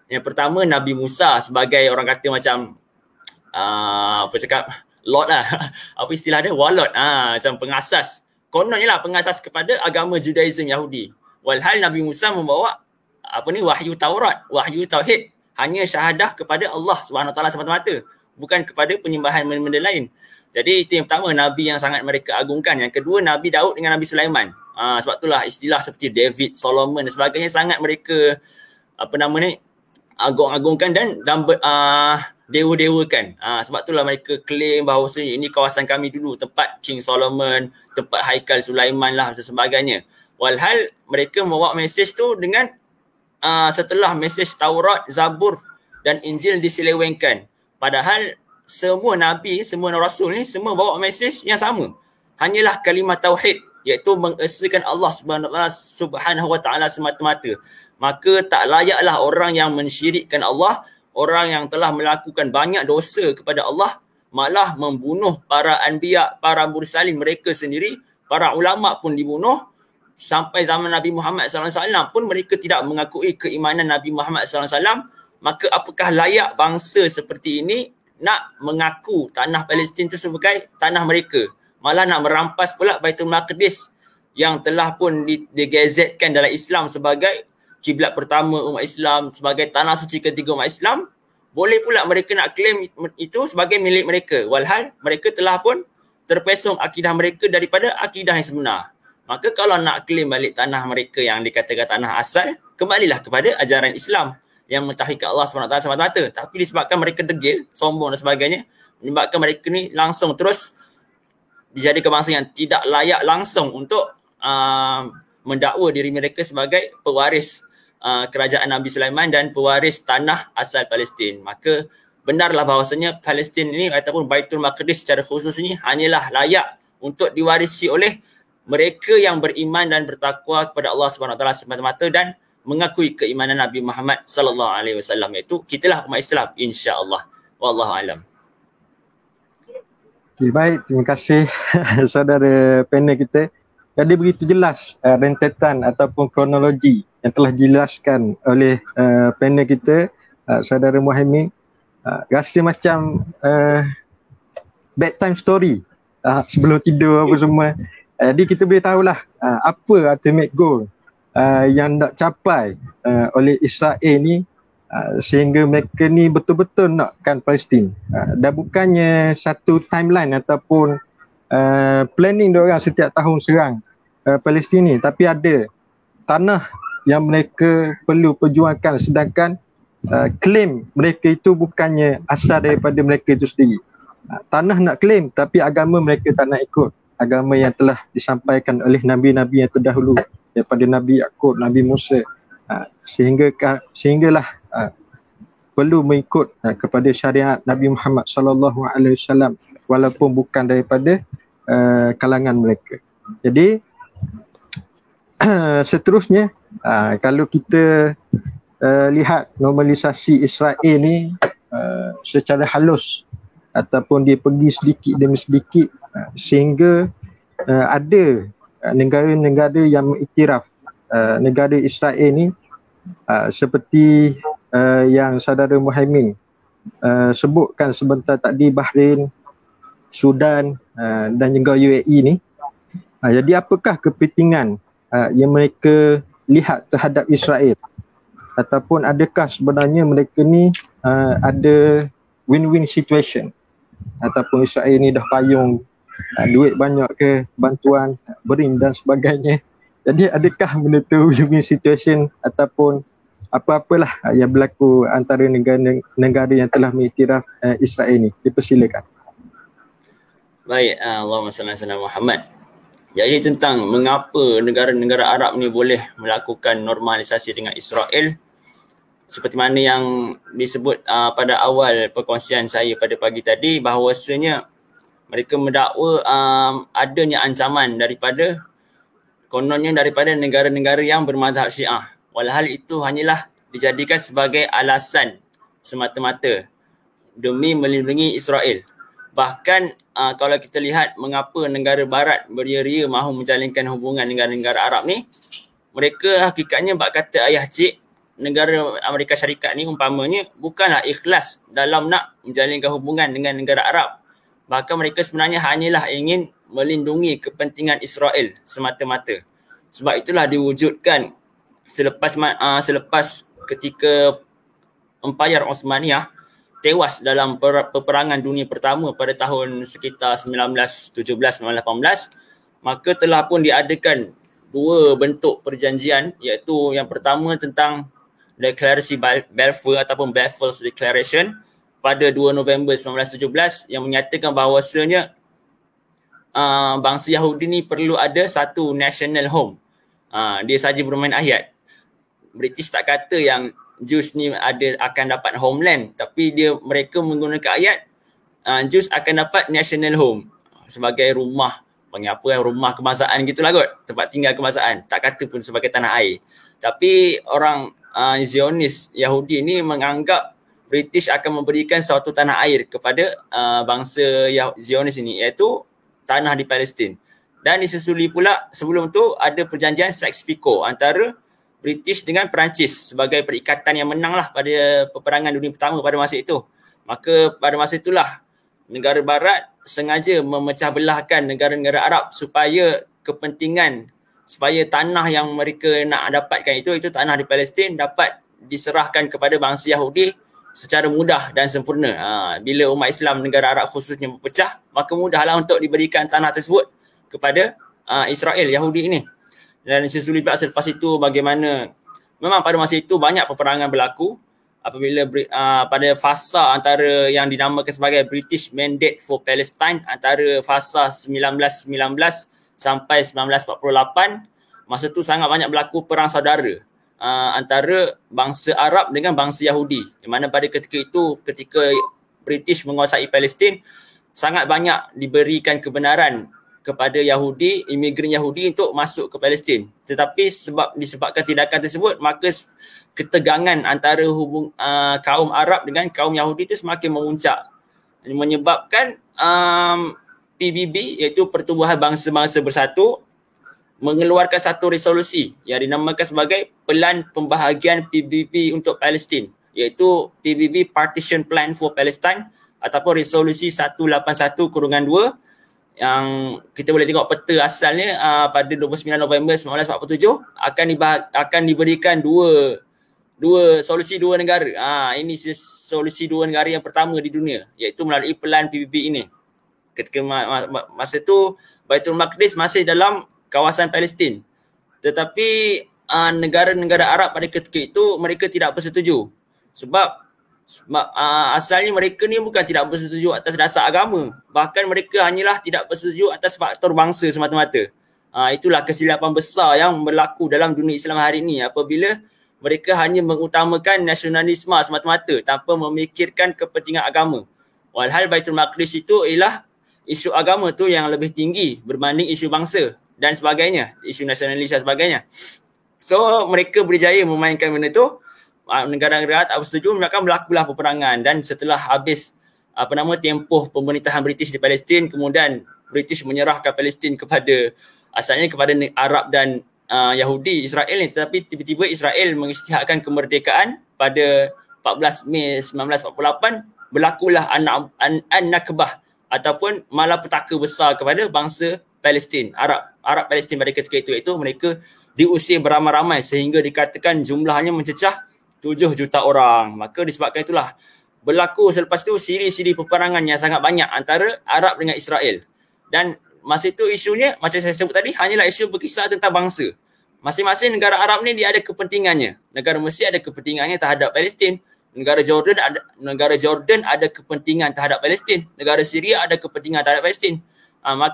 yang pertama Nabi Musa sebagai orang kata macam Lord lah. Apa istilah dia? Warlord. Macam pengasas. Kononnya lah pengasas kepada agama Judaism Yahudi. Walhal Nabi Musa membawa wahyu Taurat, wahyu Tauhid, hanya syahadah kepada Allah SWT semata-mata, bukan kepada penyembahan benda-benda lain. Jadi itu yang pertama, Nabi yang sangat mereka agungkan. Yang kedua, Nabi Daud dengan Nabi Sulaiman. Sebab itulah istilah seperti David, Solomon dan sebagainya sangat mereka agung-agungkan dan dewa-dewakan. Sebab itulah mereka claim bahawa ini kawasan kami dulu, tempat King Solomon, tempat Haikal Sulaiman lah dan sebagainya. Walhal mereka membawa mesej tu dengan setelah mesej Taurat, Zabur dan Injil diselewengkan. Padahal semua Nabi, semua Rasul ni semua bawa mesej yang sama. Hanyalah kalimah Tauhid, iaitu mengesahkan Allah Subhanahu Wa Taala semata-mata. Maka tak layaklah orang yang mensyirikkan Allah, orang yang telah melakukan banyak dosa kepada Allah, malah membunuh para anbiya, para mursalin mereka sendiri, para ulama pun dibunuh. Sampai zaman Nabi Muhammad SAW pun mereka tidak mengakui keimanan Nabi Muhammad SAW. Maka apakah layak bangsa seperti ini nak mengaku tanah Palestin itu sebagai tanah mereka? Malah nak merampas pula Baitul Maqdis yang telah pun digazetkan dalam Islam sebagai kiblat pertama umat Islam, sebagai tanah suci ketiga umat Islam. Boleh pula mereka nak claim itu sebagai milik mereka. Walhal mereka telah pun terpesong akidah mereka daripada akidah yang sebenar. Maka kalau nak claim balik tanah mereka yang dikatakan tanah asal, kembalilah kepada ajaran Islam. yang mentauhidkan Allah SWT semata-mata, tapi disebabkan mereka degil, sombong dan sebagainya, menyebabkan mereka ni langsung terus dijadikan bangsa yang tidak layak langsung untuk mendakwa diri mereka sebagai pewaris kerajaan Nabi Sulaiman dan pewaris tanah asal Palestin. Maka benarlah bahawasanya Palestin ini ataupun Baitul Maqdis secara khusus ini hanyalah layak untuk diwarisi oleh mereka yang beriman dan bertakwa kepada Allah SWT semata-mata dan mengakui keimanan Nabi Muhammad sallallahu alaihi wasallam, iaitu kitalah umat Islam insya-Allah. Wallahu alam. Okay, baik, terima kasih saudara panel kita. Jadi begitu jelas rentetan ataupun kronologi yang telah dijelaskan oleh panel kita, saudara Muhaimin. Rasa macam bedtime story sebelum tidur apa semua. Jadi kita boleh tahulah apa ultimate goal yang nak capai oleh Israel ni sehingga mereka ni betul-betul nakkan Palestin. Dan bukannya satu timeline ataupun planning diorang setiap tahun serang Palestin ni, tapi ada tanah yang mereka perlu perjuangkan, sedangkan claim mereka itu bukannya asal daripada mereka itu sendiri. Tanah nak claim tapi agama mereka tak nak ikut, agama yang telah disampaikan oleh nabi-nabi yang terdahulu daripada Nabi Yaqub, Nabi Musa, sehinggalah perlu mengikut kepada syariat Nabi Muhammad sallallahu alaihi wasallam walaupun bukan daripada kalangan mereka. Jadi seterusnya kalau kita lihat normalisasi Israel ni secara halus ataupun dia pergi sedikit demi sedikit sehingga ada negara-negara yang mengiktiraf negara Israel ni seperti yang saudara Muhaimin sebutkan sebentar tadi, Bahrain, Sudan dan juga UAE ni. Jadi apakah kepentingan yang mereka lihat terhadap Israel, ataupun adakah sebenarnya mereka ni ada win-win situation, ataupun Israel ni dah payung duit banyak ke, bantuan BRIN dan sebagainya. Jadi adakah benda tu win-win situation ataupun apa-apalah yang berlaku antara negara yang telah mengiktiraf Israel ni? Dipersilakan. Baik, Allahumma salli ala Muhammad. Jadi tentang mengapa negara-negara Arab ni boleh melakukan normalisasi dengan Israel, seperti mana yang disebut pada awal perkongsian saya pada pagi tadi, bahawasanya mereka mendakwa adanya ancaman kononnya daripada negara-negara yang bermazhab Syiah. Walhal itu hanyalah dijadikan sebagai alasan semata-mata demi melindungi Israel. Bahkan kalau kita lihat mengapa negara barat beria-ria mahu menjalinkan hubungan negara-negara Arab ni, mereka hakikatnya bak kata ayah cik, negara Amerika Syarikat ni umpamanya bukanlah ikhlas dalam nak menjalinkan hubungan dengan negara Arab. Bahkan mereka sebenarnya hanyalah ingin melindungi kepentingan Israel semata-mata. Sebab itulah diwujudkan selepas ketika Empayar Osmaniyah tewas dalam peperangan dunia pertama pada tahun sekitar 1917-1918, maka telah pun diadakan dua bentuk perjanjian, iaitu yang pertama tentang deklarasi Balfour ataupun Balfour's Declaration pada 2 November 1917 yang menyatakan bahawasanya bangsa Yahudi ni perlu ada satu national home. Dia saja bermain ayat. British tak kata yang Jews ni akan dapat homeland, tapi mereka menggunakan ayat Jews akan dapat national home sebagai rumah, panggil apa, rumah kebangsaan gitulah kot, tempat tinggal kebangsaan. Tak kata pun sebagai tanah air. Tapi orang Zionis Yahudi ni menganggap British akan memberikan suatu tanah air kepada bangsa Zionis ini, iaitu tanah di Palestin. Dan disusuli pula sebelum tu ada perjanjian Sykes-Picot antara British dengan Perancis sebagai perikatan yang menanglah pada peperangan dunia pertama pada masa itu. Maka pada masa itulah negara barat sengaja memecah belahkan negara-negara Arab supaya tanah yang mereka nak dapatkan itu tanah di Palestin dapat diserahkan kepada bangsa Yahudi secara mudah dan sempurna. Bila umat Islam negara Arab khususnya berpecah, maka mudahlah untuk diberikan tanah tersebut kepada Israel, Yahudi ini. Dan sesulit pula selepas itu bagaimana memang pada masa itu banyak peperangan berlaku apabila pada fasa antara yang dinamakan sebagai British Mandate for Palestine antara fasa 1919 sampai 1948, masa tu sangat banyak berlaku perang saudara antara bangsa Arab dengan bangsa Yahudi, di mana pada ketika itu, ketika British menguasai Palestin, sangat banyak diberikan kebenaran kepada Yahudi, imigran Yahudi untuk masuk ke Palestin. Tetapi disebabkan tindakan tersebut, maka ketegangan antara kaum Arab dengan kaum Yahudi itu semakin memuncak, menyebabkan PBB, iaitu Pertubuhan Bangsa-Bangsa Bersatu, mengeluarkan satu resolusi yang dinamakan sebagai Pelan Pembahagian PBB untuk Palestin, iaitu PBB Partition Plan for Palestine ataupun resolusi 181/2, yang kita boleh tengok peta asalnya pada 29 November 1947 akan diberikan dua solusi dua negara. Ini solusi dua negara yang pertama di dunia, iaitu melalui pelan PBB ini. Ketika masa itu Baitul Maqdis masih dalam kawasan Palestin, tetapi negara-negara Arab pada ketika itu mereka tidak bersetuju sebab asalnya mereka ni bukan tidak bersetuju atas dasar agama, bahkan mereka hanyalah tidak bersetuju atas faktor bangsa semata-mata. Itulah kesilapan besar yang berlaku dalam dunia Islam hari ini apabila mereka hanya mengutamakan nasionalisme semata-mata tanpa memikirkan kepentingan agama. Walhal Baitul Maqdis itu ialah isu agama tu yang lebih tinggi berbanding isu bangsa dan sebagainya, isu nasionalis dan sebagainya. So mereka berjaya memainkan benda tu. Negara-negara tak bersetuju, maka berlakulah peperangan, dan setelah habis tempoh pemerintahan British di Palestin, kemudian British menyerahkan Palestin asalnya kepada Arab dan Yahudi, Israel ni, tetapi tiba-tiba Israel mengisytiharkan kemerdekaan pada 14 Mei 1948, berlakulah An-Nakbah ataupun malapetaka besar kepada bangsa Palestin, Arab Palestin pada ketika itu, iaitu mereka diusir beramai-ramai sehingga dikatakan jumlahnya mencecah 7 juta orang. Maka disebabkan itulah berlaku selepas itu siri-siri peperangan yang sangat banyak antara Arab dengan Israel. Dan masa itu isunya, macam saya sebut tadi, hanyalah isu berkisar tentang bangsa. Masing-masing negara Arab ni dia ada kepentingannya. Negara Mesir ada kepentingannya terhadap Palestin. Negara Jordan ada kepentingan terhadap Palestin. Negara Syria ada kepentingan terhadap Palestin.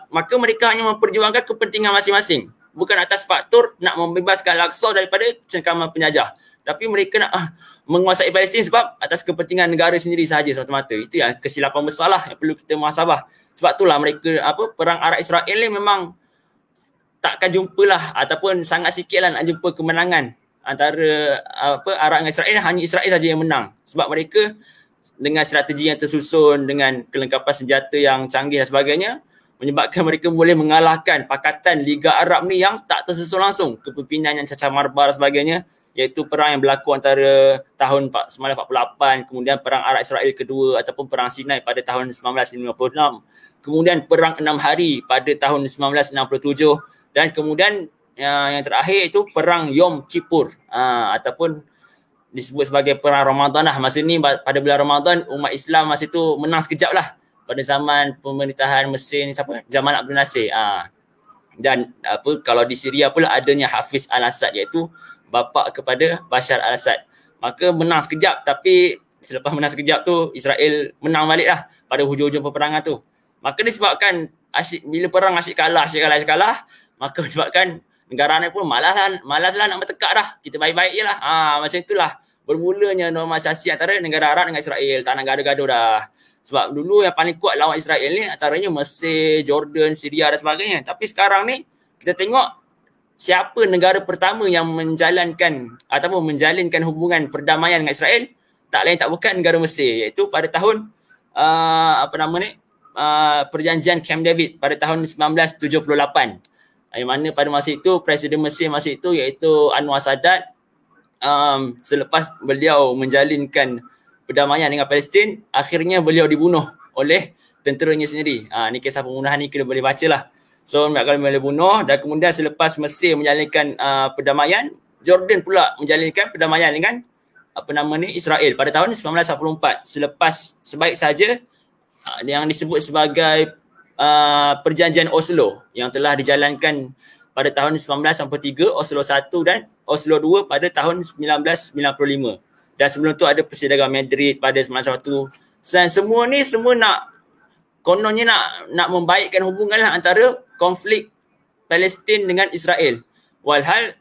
Maka mereka hanya memperjuangkan kepentingan masing-masing, bukan atas faktor nak membebaskan Al-Aqsa daripada cengkaman penjajah. Tapi mereka nak menguasai Palestin sebab atas kepentingan negara sendiri sahaja semata-mata. Itu yang kesilapan besar lah yang perlu kita muhasabah. Sebab itulah mereka perang Arab Israel ni memang takkan jumpalah ataupun sangat sikit lah nak jumpa kemenangan antara Arab dengan Israel. Hanya Israel saja yang menang sebab mereka dengan strategi yang tersusun, dengan kelengkapan senjata yang canggih dan sebagainya, menyebabkan mereka boleh mengalahkan Pakatan Liga Arab ni yang tak tersusun langsung, kepimpinan yang cacar marbar dan sebagainya, iaitu perang yang berlaku antara tahun 1948, kemudian perang Arab Israel kedua ataupun perang Sinai pada tahun 1956, kemudian perang 6 hari pada tahun 1967, dan kemudian yang terakhir itu perang Yom Kippur ataupun disebut sebagai perang Ramadan lah. Masa ni pada bulan Ramadan umat Islam masa itu menang sekejap lah pada zaman pemerintahan Mesir ni, Jamal Abdul Nasir. Dan kalau di Syria pula adanya Hafiz al-Assad, iaitu bapa kepada Bashar al-Assad. Maka menang sekejap, tapi selepas menang sekejap tu Israel menang balik lah pada hujung-hujung peperangan tu. Maka disebabkan bila perang asyik kalah, maka disebabkan negara ni pun malaslah nak bertekak dah. Kita baik-baik je lah. Macam itulah bermulanya normalisasi antara negara Arab dengan Israel. Tak nak gaduh-gaduh dah. Sebab dulu yang paling kuat lawan Israel ni antaranya Mesir, Jordan, Syria dan sebagainya. Tapi sekarang ni kita tengok siapa negara pertama yang menjalinkan hubungan perdamaian dengan Israel, tak lain tak bukan negara Mesir, iaitu pada tahun perjanjian Camp David pada tahun 1978, yang mana pada masa itu Presiden Mesir masa itu iaitu Anwar Sadat, selepas beliau menjalinkan perdamaian dengan Palestin, akhirnya beliau dibunuh oleh tenteranya sendiri. Ni kisah pembunuhan ni kita boleh baca lah. So kalau boleh bunuh, dan kemudian selepas Mesir menjalinkan perdamaian, Jordan pula menjalinkan perdamaian dengan Israel pada tahun 1984, selepas sebaik saja yang disebut sebagai perjanjian Oslo yang telah dijalankan pada tahun 1993, Oslo 1 dan Oslo 2 pada tahun 1995. Dan sebelum tu ada persidangan Madrid pada semasa tu. Dan semua ni semua kononnya nak membaikkan hubungan lah antara konflik Palestin dengan Israel. Walhal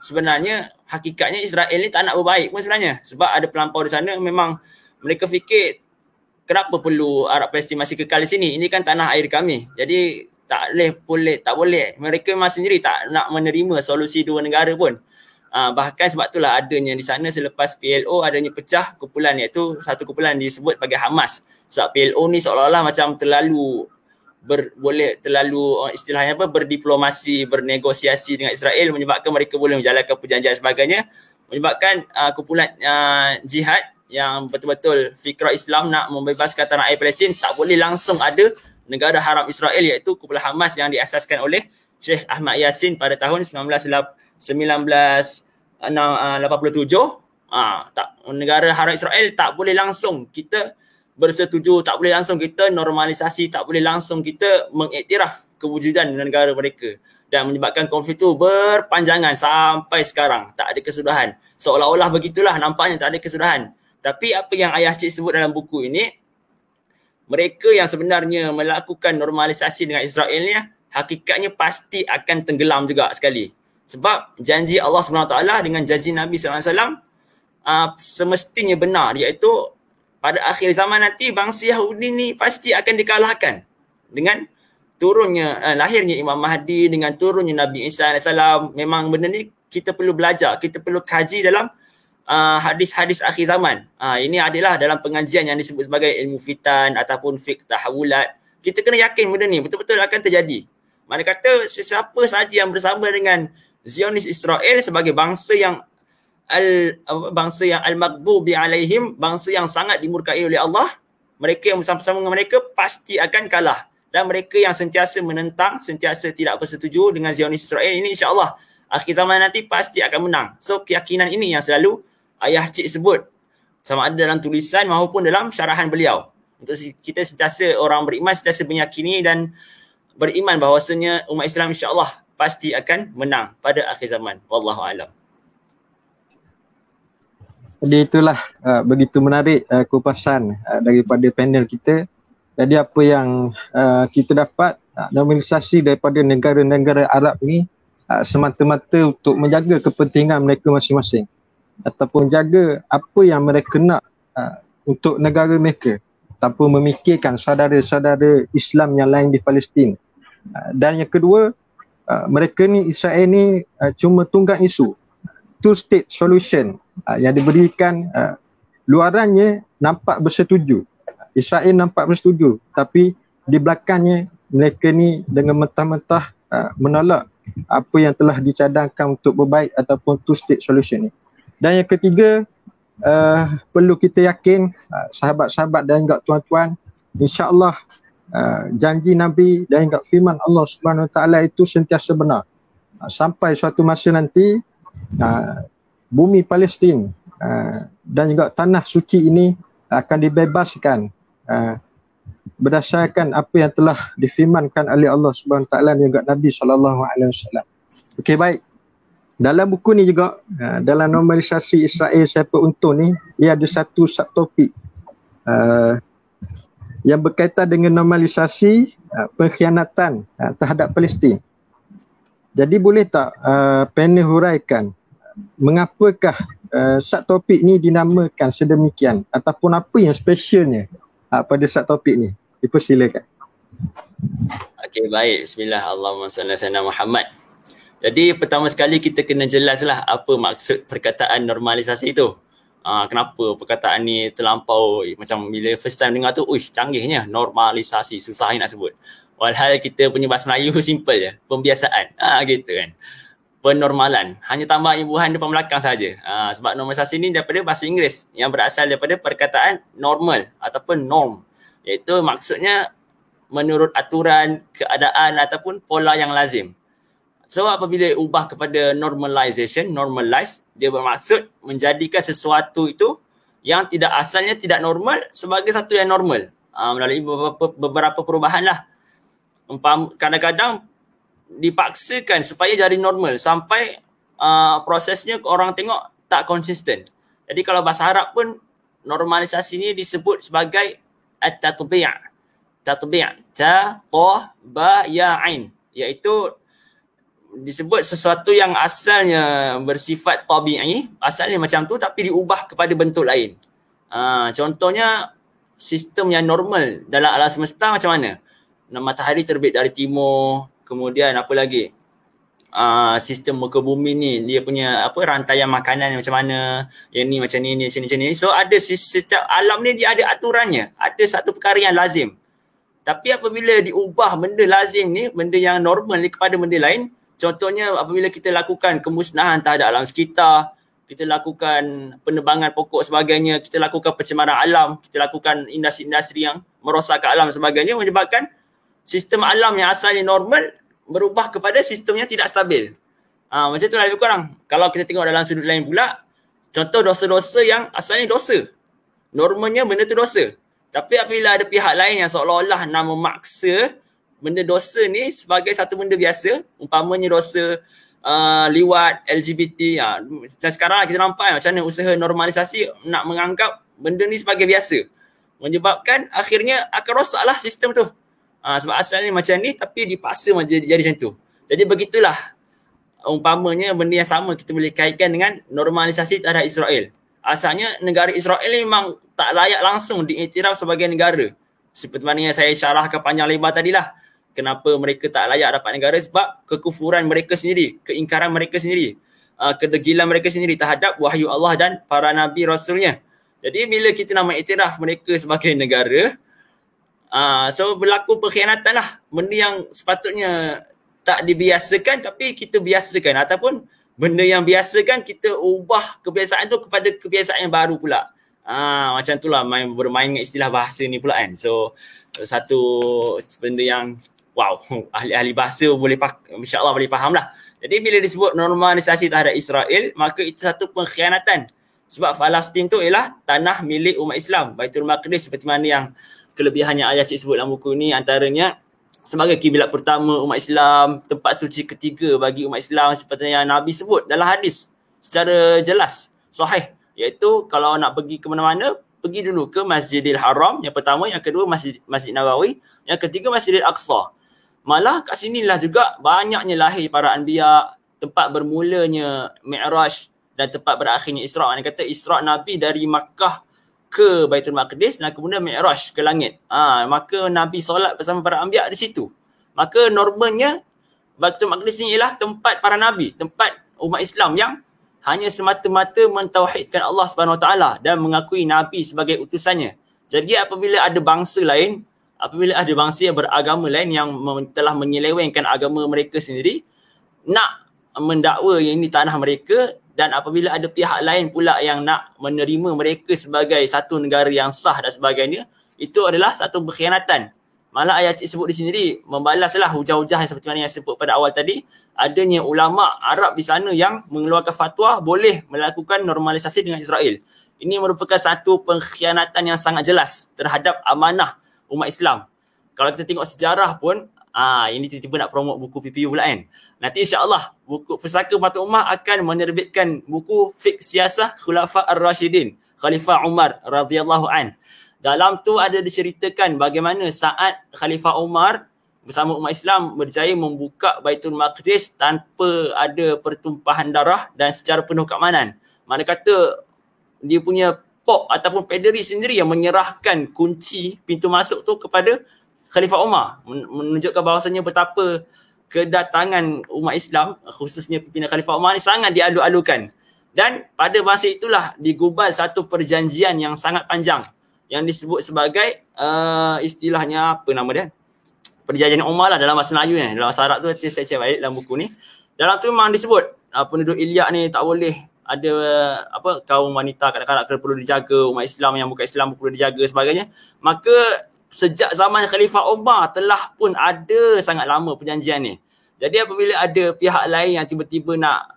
sebenarnya hakikatnya Israel ni tak nak berbaik pun sebenarnya. Sebab ada pelampau di sana, memang mereka fikir kenapa perlu Arab Palestin masih kekal di sini? Ini kan tanah air kami. Jadi tak boleh. Mereka memang sendiri tak nak menerima solusi dua negara pun. Bahkan sebab itulah adanya di sana selepas PLO adanya pecah kumpulan, iaitu satu kumpulan disebut sebagai Hamas. Sebab PLO ni seolah-olah macam terlalu istilahnya berdiplomasi, bernegosiasi dengan Israel, menyebabkan mereka boleh menjalankan perjanjian sebagainya, menyebabkan kumpulan jihad yang betul-betul fikrah Islam nak membebaskan tanah air Palestin tak boleh langsung ada negara haram Israel, iaitu kumpulan Hamas yang diasaskan oleh Sheikh Ahmad Yassin pada tahun 1987. Negara haram Israel tak boleh langsung kita bersetuju, tak boleh langsung kita normalisasi, tak boleh langsung kita mengiktiraf kewujudan negara mereka, dan menyebabkan konflik itu berpanjangan sampai sekarang tak ada kesudahan. Seolah-olah begitulah nampaknya tak ada kesudahan. Tapi apa yang Ayah Cik sebut dalam buku ini, mereka yang sebenarnya melakukan normalisasi dengan Israel ni hakikatnya pasti akan tenggelam juga sekali. Sebab janji Allah SWT dengan janji Nabi SAW semestinya benar, iaitu pada akhir zaman nanti bangsa Yahudi ni pasti akan dikalahkan dengan turunnya lahirnya Imam Mahdi, dengan turunnya Nabi Isa AS. Memang benda ni kita perlu belajar, kita perlu kaji dalam hadis-hadis akhir zaman. Ini adalah dalam pengajian yang disebut sebagai ilmu fitan ataupun fiqh tahawulat. Kita kena yakin benda ni betul-betul akan terjadi. Mana kata sesiapa sahaja yang bersama dengan Zionis Israel sebagai bangsa yang al-maghdubi alaihim, bangsa yang sangat dimurkai oleh Allah, mereka yang bersama-sama dengan mereka pasti akan kalah. Dan mereka yang sentiasa menentang, sentiasa tidak bersetuju dengan Zionis Israel ini, insya-Allah akhir zaman nanti pasti akan menang. So keyakinan ini yang selalu Ayah Cik sebut, sama ada dalam tulisan maupun dalam syarahan beliau. Untuk kita sentiasa orang beriman sentiasa meyakini dan beriman bahawasanya umat Islam insya-Allah pasti akan menang pada akhir zaman. Wallahu a'lam. Jadi itulah begitu menarik kupasan daripada panel kita. Jadi apa yang kita dapat, normalisasi daripada negara-negara Arab ni semata-mata untuk menjaga kepentingan mereka masing-masing, ataupun jaga apa yang mereka nak untuk negara mereka, tanpa memikirkan saudara-saudara Islam yang lain di Palestin. Dan yang kedua, mereka ni, Israel ni cuma tunggang isu two-state solution yang diberikan. Luarannya nampak bersetuju, Israel nampak bersetuju, tapi di belakangnya mereka ni dengan mentah-mentah menolak apa yang telah dicadangkan untuk berbaik ataupun two-state solution ni. Dan yang ketiga, perlu kita yakin sahabat-sahabat dan juga tuan-tuan, insya-Allah janji Nabi dan juga firman Allah Subhanahu Wa Taala itu sentiasa benar. Sampai suatu masa nanti bumi Palestin dan juga tanah suci ini akan dibebaskan berdasarkan apa yang telah difirmankan oleh Allah Subhanahu Wa Taala dan juga Nabi SAW. Okey, baik. Dalam buku ni juga, dalam normalisasi Israel siapa untung ni, ia ada satu subtopik yang berkaitan dengan normalisasi pengkhianatan terhadap Palestin. Jadi boleh tak panel huraikan mengapakah subtopik ni dinamakan sedemikian, ataupun apa yang specialnya pada subtopik ni? Dipersilakan. Okey, baik. Bismillah, Allahumma salli ala Muhammad. Jadi pertama sekali kita kena jelaslah apa maksud perkataan normalisasi itu. Kenapa perkataan ni terlampau, macam bila first time dengar tu, uish, canggihnya, normalisasi, susah nak sebut. Walhal kita punya bahasa Melayu simple je, pembiasaan, gitu kan. Penormalan, hanya tambah imbuhan depan belakang saja. Sebab normalisasi ni daripada bahasa Inggeris yang berasal daripada perkataan normal ataupun norm, iaitu maksudnya menurut aturan, keadaan ataupun pola yang lazim. So apabila ubah kepada normalization, normalize, dia bermaksud menjadikan sesuatu itu yang tidak asalnya tidak normal sebagai satu yang normal. Melalui beberapa perubahan lah. Kadang-kadang dipaksakan supaya jadi normal sampai prosesnya orang tengok tak konsisten. Jadi kalau bahasa Arab pun normalisasi ni disebut sebagai at-tatbi'. Tatbi', ta, ta, ba, ya, ain. Iaitu disebut sesuatu yang asalnya bersifat tabi'i, asalnya macam tu tapi diubah kepada bentuk lain. Contohnya sistem yang normal dalam alam semesta macam mana? Matahari terbit dari timur, kemudian apa lagi? Sistem muka bumi ni dia punya apa rantaian makanan macam mana, yang ni macam ni, macam ni. So ada setiap alam ni dia ada aturannya, ada satu perkara yang lazim. Tapi apabila diubah benda lazim ni, benda yang normal ni kepada benda lain, contohnya apabila kita lakukan kemusnahan terhadap alam sekitar, kita lakukan penebangan pokok sebagainya, kita lakukan pencemaran alam, kita lakukan industri-industri yang merosakkan alam sebagainya, menyebabkan sistem alam yang asalnya normal berubah kepada sistem yang tidak stabil. Macam tu lah lebih kurang. Kalau kita tengok dalam sudut lain pula, contoh dosa-dosa yang asalnya dosa. Normalnya benda tu dosa. Tapi apabila ada pihak lain yang seolah-olah nak memaksa benda dosa ni sebagai satu benda biasa, umpamanya dosa liwat, LGBT. Sekarang kita nampak macam mana usaha normalisasi nak menganggap benda ni sebagai biasa. Menyebabkan akhirnya akan rosaklah sistem tu. Sebab asalnya macam ni tapi dipaksa jadi macam tu. Jadi begitulah umpamanya benda yang sama kita boleh kaitkan dengan normalisasi terhadap Israel. Asalnya negara Israel ni memang tak layak langsung diiktiraf sebagai negara. Seperti mana yang saya syarahkan panjang lebar tadilah. Kenapa mereka tak layak dapat negara? Sebab kekufuran mereka sendiri, keingkaran mereka sendiri, kedegilan mereka sendiri terhadap wahyu Allah dan para nabi rasulnya. Jadi bila kita nak mengiktiraf mereka sebagai negara, so berlaku pengkhianatan lah. Benda yang sepatutnya tak dibiasakan tapi kita biasakan, ataupun benda yang biasakan kita ubah kebiasaan tu kepada kebiasaan yang baru pula. Macam tu lah bermain dengan istilah bahasa ni pula kan. So satu benda yang wow, ahli-ahli bahasa boleh insya-Allah boleh faham lah. Jadi bila disebut normalisasi terhadap Israel, maka itu satu pengkhianatan. Sebab Palestin tu ialah tanah milik umat Islam, Baitul Maqdis, seperti mana yang kelebihannya ayah cik sebut dalam buku ni, antaranya sebagai kiblat pertama umat Islam, tempat suci ketiga bagi umat Islam, seperti yang Nabi sebut dalam hadis secara jelas, sahih, iaitu kalau nak pergi ke mana-mana, pergi dulu ke Masjidil Haram yang pertama, yang kedua Masjid Nabawi, yang ketiga Masjidil Aqsa. Malah kat sinilah juga banyaknya lahir para anbiya, tempat bermulanya Mi'raj dan tempat berakhirnya Isra'. Dia kata Isra' Nabi dari Makkah ke Baitul Maqdis dan kemudian Mi'raj ke langit. Maka Nabi solat bersama para anbiya di situ. Maka normalnya Baitul Maqdis ni ialah tempat para nabi, tempat umat Islam yang hanya semata-mata mentauhidkan Allah Subhanahu Wa Taala dan mengakui nabi sebagai utusannya. Jadi apabila ada bangsa lain, apabila ada bangsa yang beragama lain yang telah menyelewengkan agama mereka sendiri, nak mendakwa yang ini tanah mereka, dan apabila ada pihak lain pula yang nak menerima mereka sebagai satu negara yang sah dan sebagainya, itu adalah satu berkhianatan. Malah ayat cik sebut di sini membalaslah hujah-hujah yang seperti mana yang sebut pada awal tadi, adanya ulama Arab di sana yang mengeluarkan fatwa boleh melakukan normalisasi dengan Israel. Ini merupakan satu pengkhianatan yang sangat jelas terhadap amanah umat Islam. Kalau kita tengok sejarah pun, ini tiba-tiba nak promote buku PPU pula kan. Nanti insya-Allah buku Pustaka Batu Ummah akan menerbitkan buku Fiqh Siasah Khulafa Ar-Rashidin, Khalifah Umar radhiyallahu an. Dalam tu ada diceritakan bagaimana saat Khalifah Umar bersama umat Islam berjaya membuka Baitul Maqdis tanpa ada pertumpahan darah dan secara penuh keamanan. Mana kata dia punya pop ataupun pederi sendiri yang menyerahkan kunci pintu masuk tu kepada Khalifah Umar, menunjukkan bahawasanya betapa kedatangan umat Islam, khususnya pimpinan Khalifah Umar ni sangat dialu-alukan. Dan pada masa itulah digubal satu perjanjian yang sangat panjang yang disebut sebagai istilahnya apa nama dia? Perjanjian Umar lah dalam bahasa Melayu ni. Dalam bahasa Arab tu nanti saya cek balik dalam buku ni. Dalam tu memang disebut penduduk Ilyak ni tak boleh ada kaum wanita kanak-kanak perlu dijaga, umat Islam yang bukan Islam perlu dijaga sebagainya. Maka sejak zaman Khalifah Umar telah pun ada sangat lama perjanjian ni. Jadi apabila ada pihak lain yang tiba-tiba nak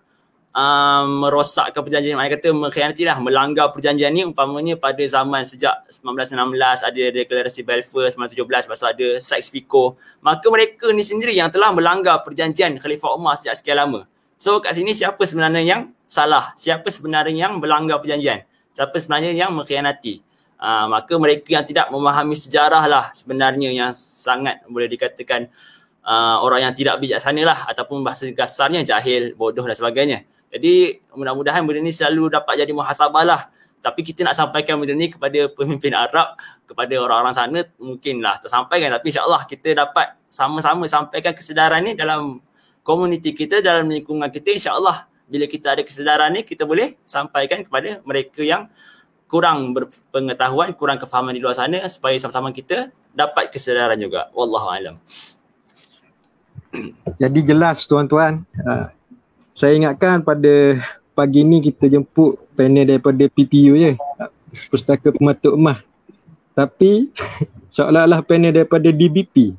merosakkan perjanjian, maknanya kata mengkhianati lah, melanggar perjanjian ni, umpamanya pada zaman sejak 1916 ada deklarasi Balfour, 1917 lepas tu ada Sykes-Picot, maka mereka ni sendiri yang telah melanggar perjanjian Khalifah Umar sejak sekian lama. So kat sini siapa sebenarnya yang salah? Siapa sebenarnya yang melanggar perjanjian? siapa sebenarnya yang mengkhianati. Maka mereka yang tidak memahami sejarah lah sebenarnya yang sangat boleh dikatakan orang yang tidak bijaksana lah, ataupun bahasa kasarnya jahil, bodoh dan sebagainya. Jadi mudah-mudahan benda ni selalu dapat jadi muhasabah lah. Tapi kita nak sampaikan benda ni kepada pemimpin Arab, kepada orang-orang sana mungkinlah tersampaikan. Tapi insyaAllah kita dapat sama-sama sampaikan kesedaran ni dalam komuniti kita, dalam lingkungan kita. InsyaAllah bila kita ada kesedaran ni, kita boleh sampaikan kepada mereka yang kurang berpengetahuan, kurang kefahaman di luar sana, supaya sama-sama kita dapat kesedaran juga. Wallahualam. Jadi jelas tuan-tuan, saya ingatkan pada pagi ni kita jemput panel daripada PPU je, Pustaka Pemata Ummah. Tapi seolah-olah panel daripada DBP,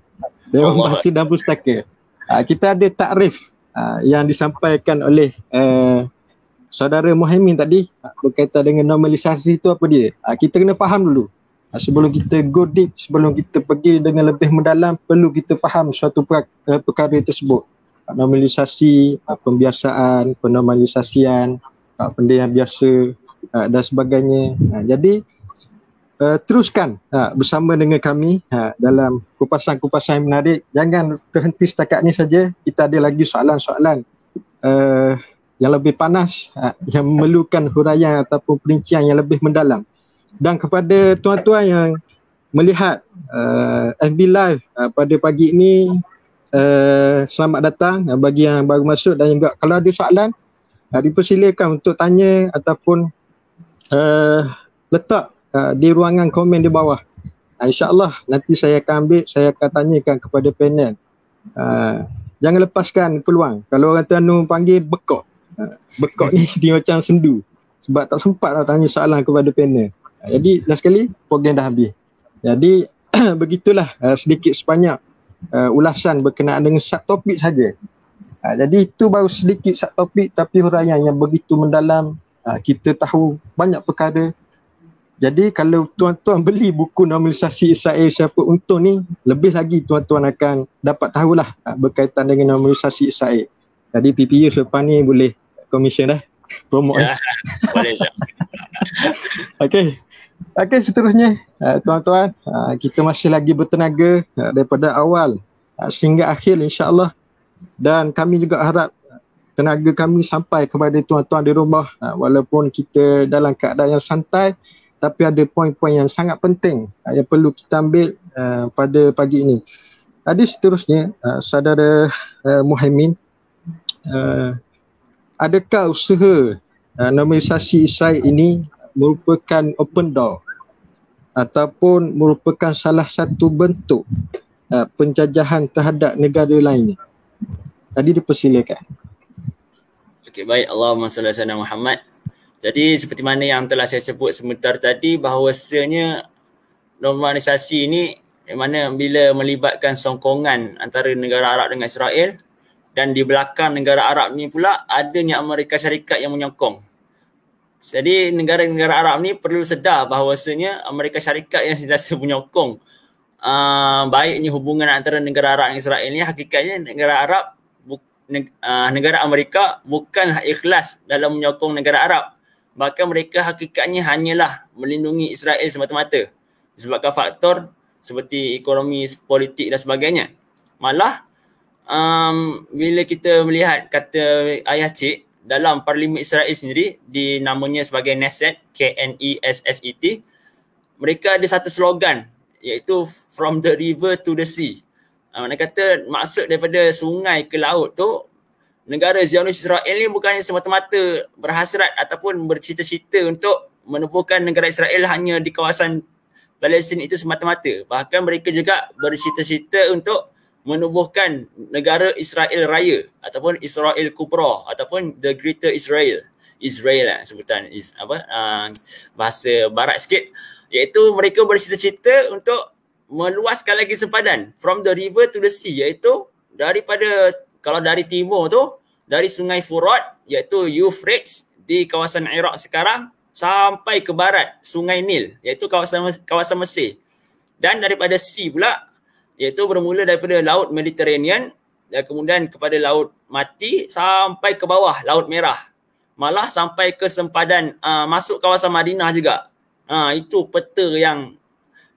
Dewan Bahasa dan Pustaka. Kita ada takrif yang disampaikan oleh saudara Muhaimin tadi berkaitan dengan normalisasi itu apa dia. Kita kena faham dulu. Sebelum kita go deep, sebelum kita pergi dengan lebih mendalam, perlu kita faham suatu perkara tersebut. Normalisasi, pembiasaan, penormalisasian, benda yang biasa dan sebagainya. Jadi teruskan bersama dengan kami dalam kupasan-kupasan yang menarik. Jangan terhenti setakat ni saja. Kita ada lagi soalan-soalan yang lebih panas, yang memerlukan huraian ataupun perincian yang lebih mendalam. Dan kepada tuan-tuan yang melihat FB Live pada pagi ini, selamat datang bagi yang baru masuk, dan juga kalau ada soalan dipersilakan untuk tanya ataupun letak di ruangan komen di bawah. InsyaAllah nanti saya akan ambil, saya akan tanyakan kepada panel. Jangan lepaskan peluang. Kalau orang Terengganu panggil bekok, bekok ni dia macam sendu sebab tak sempat nak tanya soalan kepada panel. Jadi last sekali program dah habis. Jadi begitulah sedikit sebanyak ulasan berkenaan dengan subtopik saja. Jadi itu baru sedikit subtopik, tapi huraian yang begitu mendalam. Kita tahu banyak perkara. Jadi kalau tuan-tuan beli buku normalisasi Israel siapa untung ni, lebih lagi tuan-tuan akan dapat tahulah berkaitan dengan normalisasi Israel. Jadi PPU selepas ni boleh komisen dah. Promote boleh je. Okey, seterusnya tuan-tuan, kita masih lagi bertenaga daripada awal sehingga akhir insya-Allah, dan kami juga harap tenaga kami sampai kepada tuan-tuan di rumah walaupun kita dalam keadaan yang santai, tapi ada poin-poin yang sangat penting yang perlu kita ambil pada pagi ini. Tadi seterusnya saudara Muhaimin, adakah usaha normalisasi Israel ini merupakan open door ataupun merupakan salah satu bentuk penjajahan terhadap negara lainnya? Tadi dipersilakan. Okey, baik. Allahumma salli ala Muhammad. Jadi seperti mana yang telah saya sebut sebentar tadi, bahawasanya normalisasi ini mana bila melibatkan songkongan antara negara Arab dengan Israel, dan di belakang negara Arab ni pula adanya Amerika Syarikat yang menyokong. Jadi negara-negara Arab ni perlu sedar bahawasanya Amerika Syarikat yang sentiasa menyokong baiknya hubungan antara negara Arab dan Israel ni, hakikatnya negara Arab, negara Amerika bukan ikhlas dalam menyokong negara Arab. Bahkan mereka hakikatnya hanyalah melindungi Israel semata-mata disebabkan faktor seperti ekonomi, politik dan sebagainya. Malah bila kita melihat kata ayah cik dalam Parlimen Israel sendiri, dinamanya sebagai Knesset, Knesset, mereka ada satu slogan iaitu from the river to the sea. Mana kata maksud daripada sungai ke laut tu, negara Zionis Israel ni bukannya semata-mata berhasrat ataupun bercita-cita untuk menubuhkan negara Israel hanya di kawasan Palestin itu semata-mata. Bahkan mereka juga bercita-cita untuk menubuhkan negara Israel Raya ataupun Israel Kubra ataupun the Greater Israel. Israel lah sebutan bahasa barat sikit, iaitu mereka bercita-cita untuk meluaskan lagi sempadan from the river to the sea, iaitu daripada, kalau dari timur tu dari sungai Furat iaitu Euphrates di kawasan Iraq sekarang sampai ke barat sungai Nil iaitu kawasan Mesir, dan daripada sea pula iaitu bermula daripada Laut Mediterranean dan kemudian kepada Laut Mati sampai ke bawah Laut Merah. malah sampai ke sempadan masuk kawasan Madinah juga. Itu peta yang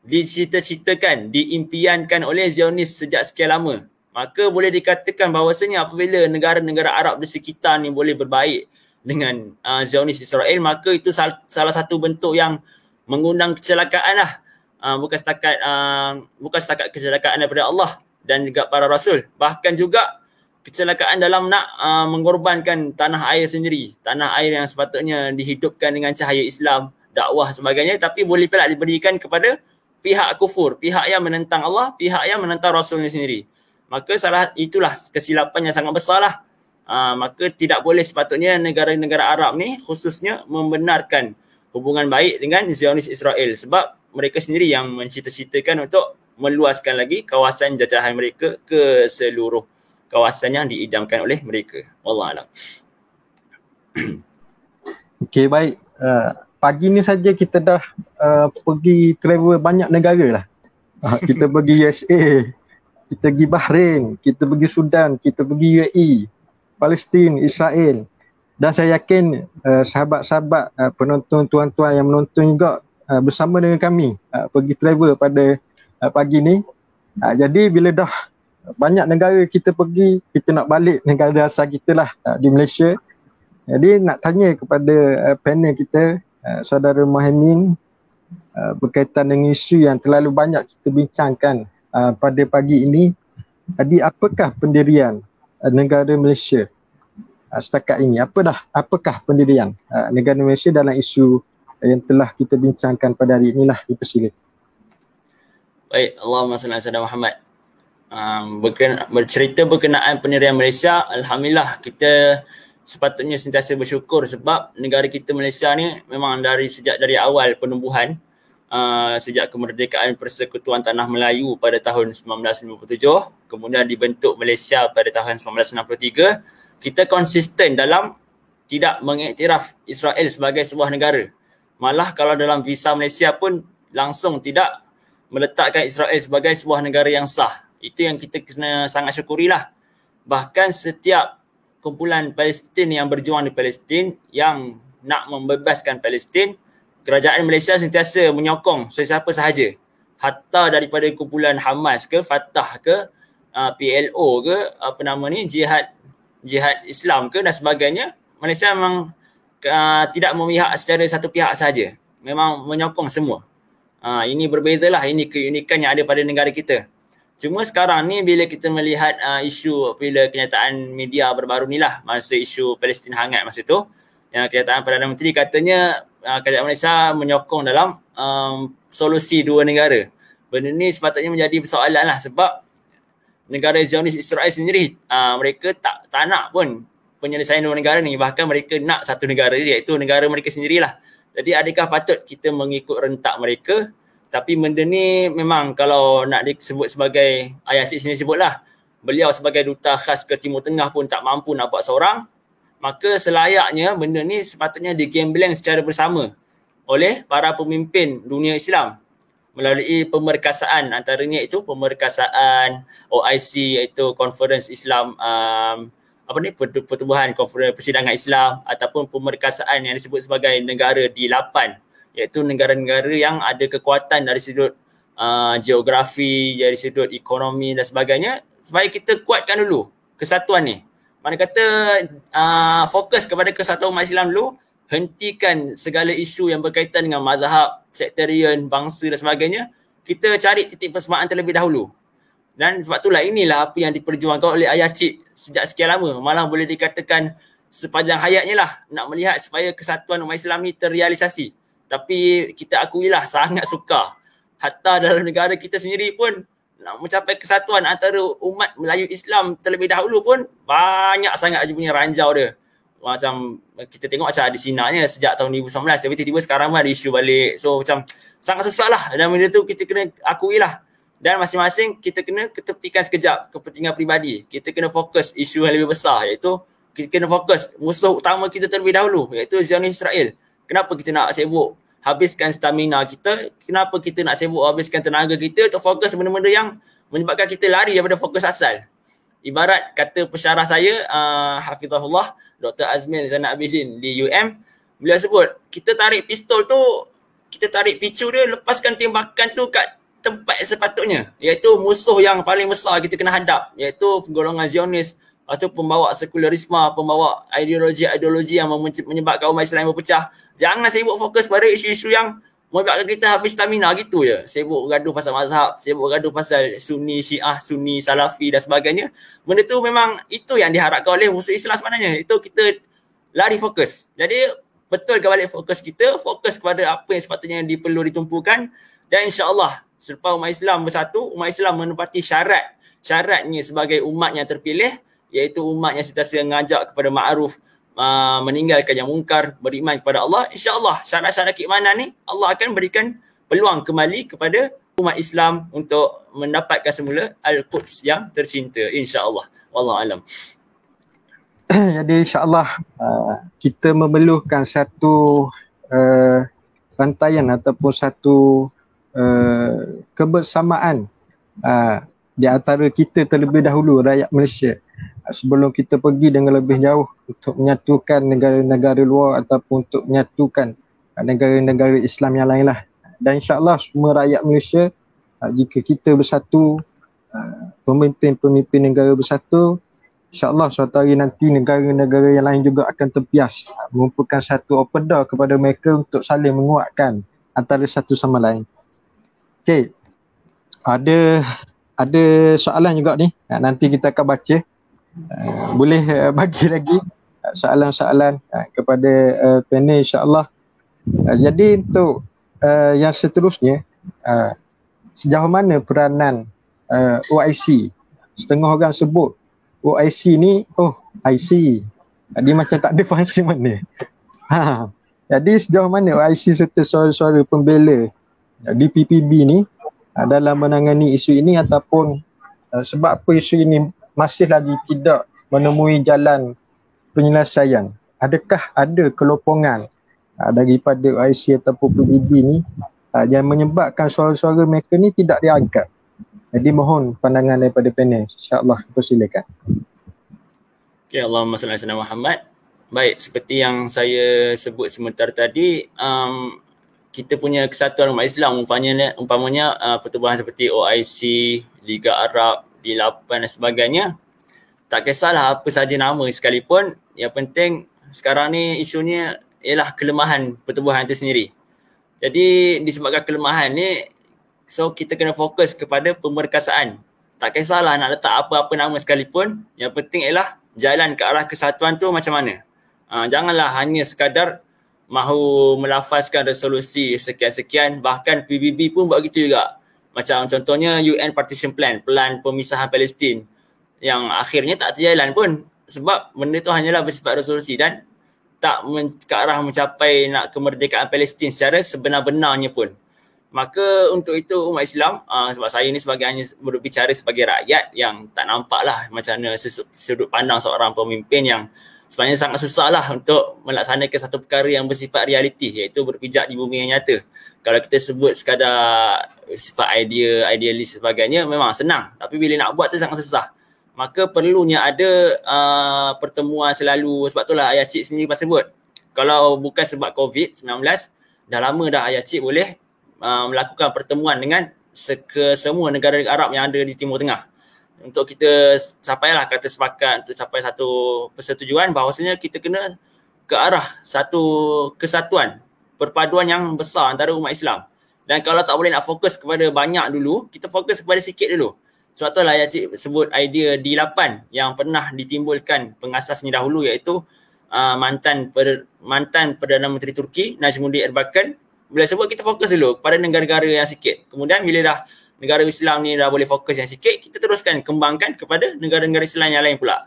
dicita-citakan, diimpiankan oleh Zionis sejak sekian lama. Maka boleh dikatakan bahawasanya apabila negara-negara Arab di sekitar ni boleh berbaik dengan Zionis Israel, maka itu salah satu bentuk yang mengundang kecelakaan lah. Bukan setakat kecelakaan daripada Allah dan juga para rasul, bahkan juga kecelakaan dalam nak mengorbankan tanah air sendiri, tanah air yang sepatutnya dihidupkan dengan cahaya Islam, dakwah sebagainya, tapi boleh pula diberikan kepada pihak kufur, pihak yang menentang Allah, pihak yang menentang Rasulnya sendiri. Maka itulah kesilapan yang sangat besar lah. Maka tidak boleh sepatutnya negara-negara Arab ni khususnya membenarkan hubungan baik dengan Zionis Israel, sebab mereka sendiri yang mencita-citakan untuk meluaskan lagi kawasan jajahan mereka ke seluruh kawasan yang diidamkan oleh mereka. Wallahualam. Okey, baik. Pagi ni saja kita dah pergi travel banyak negara lah. Kita pergi USA, kita pergi Bahrain, kita pergi Sudan, kita pergi UAE, Palestin, Israel. Dan saya yakin sahabat-sahabat penonton, tuan-tuan yang menonton juga bersama dengan kami pergi travel pada pagi ni. Jadi bila dah banyak negara kita pergi, kita nak balik negara asal kita lah di Malaysia. Jadi nak tanya kepada panel kita, saudara Muhaimin, berkaitan dengan isu yang terlalu banyak kita bincangkan pada pagi ini. Jadi apakah pendirian negara Malaysia setakat ini? Apakah pendirian negara Malaysia dalam isu yang telah kita bincangkan pada hari inilah? Dipersilakan. Baik, Allahumma salli ala sayyidina Muhammad. Bercerita berkenaan pendirian Malaysia, alhamdulillah kita sepatutnya sentiasa bersyukur sebab negara kita Malaysia ni memang sejak dari awal penumbuhan, sejak kemerdekaan Persekutuan Tanah Melayu pada tahun 1957, kemudian dibentuk Malaysia pada tahun 1963, kita konsisten dalam tidak mengiktiraf Israel sebagai sebuah negara. Malah kalau dalam visa Malaysia pun langsung tidak meletakkan Israel sebagai sebuah negara yang sah. Itu yang kita kena sangat syukurilah. Bahkan setiap kumpulan Palestin yang berjuang di Palestin, yang nak membebaskan Palestin, kerajaan Malaysia sentiasa menyokong sesiapa sahaja. Hatta daripada kumpulan Hamas ke, Fatah ke, PLO ke, jihad Islam ke dan sebagainya, Malaysia memang tidak memihak secara satu pihak sahaja. Memang menyokong semua. Ini berbezalah, ini keunikan yang ada pada negara kita. Cuma sekarang ni bila kita melihat isu bila kenyataan media berbaru ni lah, masa isu Palestin hangat masa tu, yang kenyataan Perdana Menteri katanya kerajaan Malaysia menyokong dalam solusi dua negara. Benda ni sepatutnya menjadi persoalan lah sebab negara Zionis Israel sendiri mereka tak nak pun penyelesaian dua negara ni, bahkan mereka nak satu negara iaitu negara mereka sendirilah. Jadi adakah patut kita mengikut rentak mereka? Tapi benda ni memang kalau nak disebut sebagai, ayat sini sebutlah, beliau sebagai duta khas ke Timur Tengah pun tak mampu nak buat seorang, maka selayaknya benda ni sepatutnya digembleng secara bersama oleh para pemimpin dunia Islam melalui pemerkasaan, antaranya itu pemerkasaan OIC, iaitu Conference Islam Pertubuhan Konferensi Persidangan Islam, ataupun pemerkasaan yang disebut sebagai negara D8, iaitu negara-negara yang ada kekuatan dari sudut geografi, dari sudut ekonomi dan sebagainya, supaya kita kuatkan dulu kesatuan ni. Mana kata fokus kepada kesatuan umat Islam dulu, hentikan segala isu yang berkaitan dengan mazhab, sektarian, bangsa dan sebagainya. Kita cari titik persamaan terlebih dahulu. Dan sebab itulah inilah apa yang diperjuangkan oleh Ayah Cik sejak sekian lama. Malah boleh dikatakan sepanjang hayatnya lah nak melihat supaya kesatuan umat Islam ni terrealisasi. Tapi kita akuilah sangat sukar. Hatta dalam negara kita sendiri pun nak mencapai kesatuan antara umat Melayu Islam terlebih dahulu pun banyak sangat dia punya ranjau dia. Macam kita tengok macam ada sinarnya sejak tahun 2019, tapi tiba-tiba sekarang pun ada isu balik. So macam sangat susah lah. Dan benda tu kita kena akuilah. Dan masing-masing kita kena ketepikan sekejap kepentingan peribadi. Kita kena fokus isu yang lebih besar, iaitu kita kena fokus musuh utama kita terlebih dahulu, iaitu Zionis Israel. Kenapa kita nak sibuk habiskan stamina kita? Kenapa kita nak sibuk habiskan tenaga kita untuk fokus benda-benda yang menyebabkan kita lari daripada fokus asal? Ibarat kata pensyarah saya, Hafizahullah, Dr. Azmil Zainal Abidin di UM, beliau sebut, kita tarik pistol tu, kita tarik picu dia, lepaskan tembakan tu kat tempat sepatutnya, iaitu musuh yang paling besar kita kena hadap, iaitu golongan Zionis, lepas tu pembawa sekularisme, pembawa ideologi-ideologi yang menyebabkan umat Islam berpecah. Jangan sibuk fokus pada isu-isu yang menyebabkan kita habis stamina gitu je. Sibuk gaduh pasal mazhab, sibuk gaduh pasal Sunni, Syiah, Sunni, Salafi dan sebagainya. Benda tu memang itu yang diharapkan oleh musuh Islam sebenarnya. Itu kita lari fokus. Jadi betulkan balik fokus kita, fokus kepada apa yang sepatutnya perlu ditumpukan, dan insya-Allah selepas umat Islam bersatu, umat Islam menepati syaratnya sebagai umat yang terpilih, iaitu umat yang sentiasa mengajak kepada ma'ruf, meninggalkan yang mungkar, beriman kepada Allah. InsyaAllah syarat-syarat keimanan ni Allah akan berikan peluang kembali kepada umat Islam untuk mendapatkan semula Al-Quds yang tercinta, insyaAllah. Wallahualam. Jadi insyaAllah kita memerlukan satu rantaian ataupun satu kebersamaan di antara kita terlebih dahulu, rakyat Malaysia, sebelum kita pergi dengan lebih jauh untuk menyatukan negara-negara luar ataupun untuk menyatukan negara-negara Islam yang lain lah. Dan insyaAllah semua rakyat Malaysia, jika kita bersatu, pemimpin-pemimpin negara bersatu, insyaAllah suatu hari nanti negara-negara yang lain juga akan terpias, mengumpulkan satu open door kepada mereka untuk saling menguatkan antara satu sama lain. Okay, ada soalan juga ni, nanti kita akan baca. Boleh bagi lagi soalan-soalan kepada panel insyaAllah. Jadi untuk yang seterusnya, sejauh mana peranan OIC? Setengah orang sebut OIC ni, IC, dia macam tak ada fungsi mana. Jadi sejauh mana OIC serta suara-suara pembela di PPB ni dalam menangani isu ini, ataupun sebab apa isu ini masih lagi tidak menemui jalan penyelesaian? Adakah ada kelopongan daripada OIC ataupun PBB ni yang menyebabkan suara-suara mereka ni tidak diangkat? Jadi mohon pandangan daripada panel. InsyaAllah, persilakan. Okay, Allahumma salli ala sayyidina Muhammad. Baik, seperti yang saya sebut sebentar tadi, kita punya kesatuan umat Islam, umpamanya pertubuhan seperti OIC, Liga Arab, D8 dan sebagainya, tak kisahlah apa saja nama sekalipun, yang penting sekarang ni isunya ialah kelemahan pertubuhan itu sendiri. Jadi disebabkan kelemahan ni, so kita kena fokus kepada pemerkasaan. Tak kisahlah nak letak apa-apa nama sekalipun, yang penting ialah jalan ke arah kesatuan tu macam mana. Janganlah hanya sekadar mahu melafazkan resolusi sekian-sekian, bahkan PBB pun buat gitu juga. Macam contohnya UN Partition Plan, pelan pemisahan Palestin, yang akhirnya tak terjalan pun sebab benda tu hanyalah bersifat resolusi dan tak ke arah mencapai nak kemerdekaan Palestin secara sebenar-benarnya pun. Maka untuk itu umat Islam, sebab saya ni hanya berbicara sebagai rakyat yang tak nampak lah macam mana sudut pandang seorang pemimpin yang sebenarnya sangat susah lah untuk melaksanakan satu perkara yang bersifat realiti, iaitu berpijak di bumi yang nyata. Kalau kita sebut sekadar sifat idealis sebagainya memang senang, tapi bila nak buat tu sangat susah. Maka perlunya ada pertemuan selalu. Sebab itulah Ayah Cik sendiri pasal sebut, kalau bukan sebab COVID-19, dah lama dah Ayah Cik boleh melakukan pertemuan dengan semua negara Arab yang ada di Timur Tengah, untuk kita sampailah kata sepakat untuk capai satu persetujuan bahawasanya kita kena ke arah satu kesatuan, perpaduan yang besar antara umat Islam. Dan kalau tak boleh nak fokus kepada banyak dulu, kita fokus kepada sikit dulu. Sebab itulah ya Cik sebut idea D8 yang pernah ditimbulkan pengasasnya dahulu, iaitu mantan Perdana Menteri Turki Najmuddin Erbakan. Bila sebut kita fokus dulu pada negara-negara yang sikit. Kemudian bila dah negara Islam ni dah boleh fokus yang sikit, kita teruskan kembangkan kepada negara-negara Islam yang lain pula.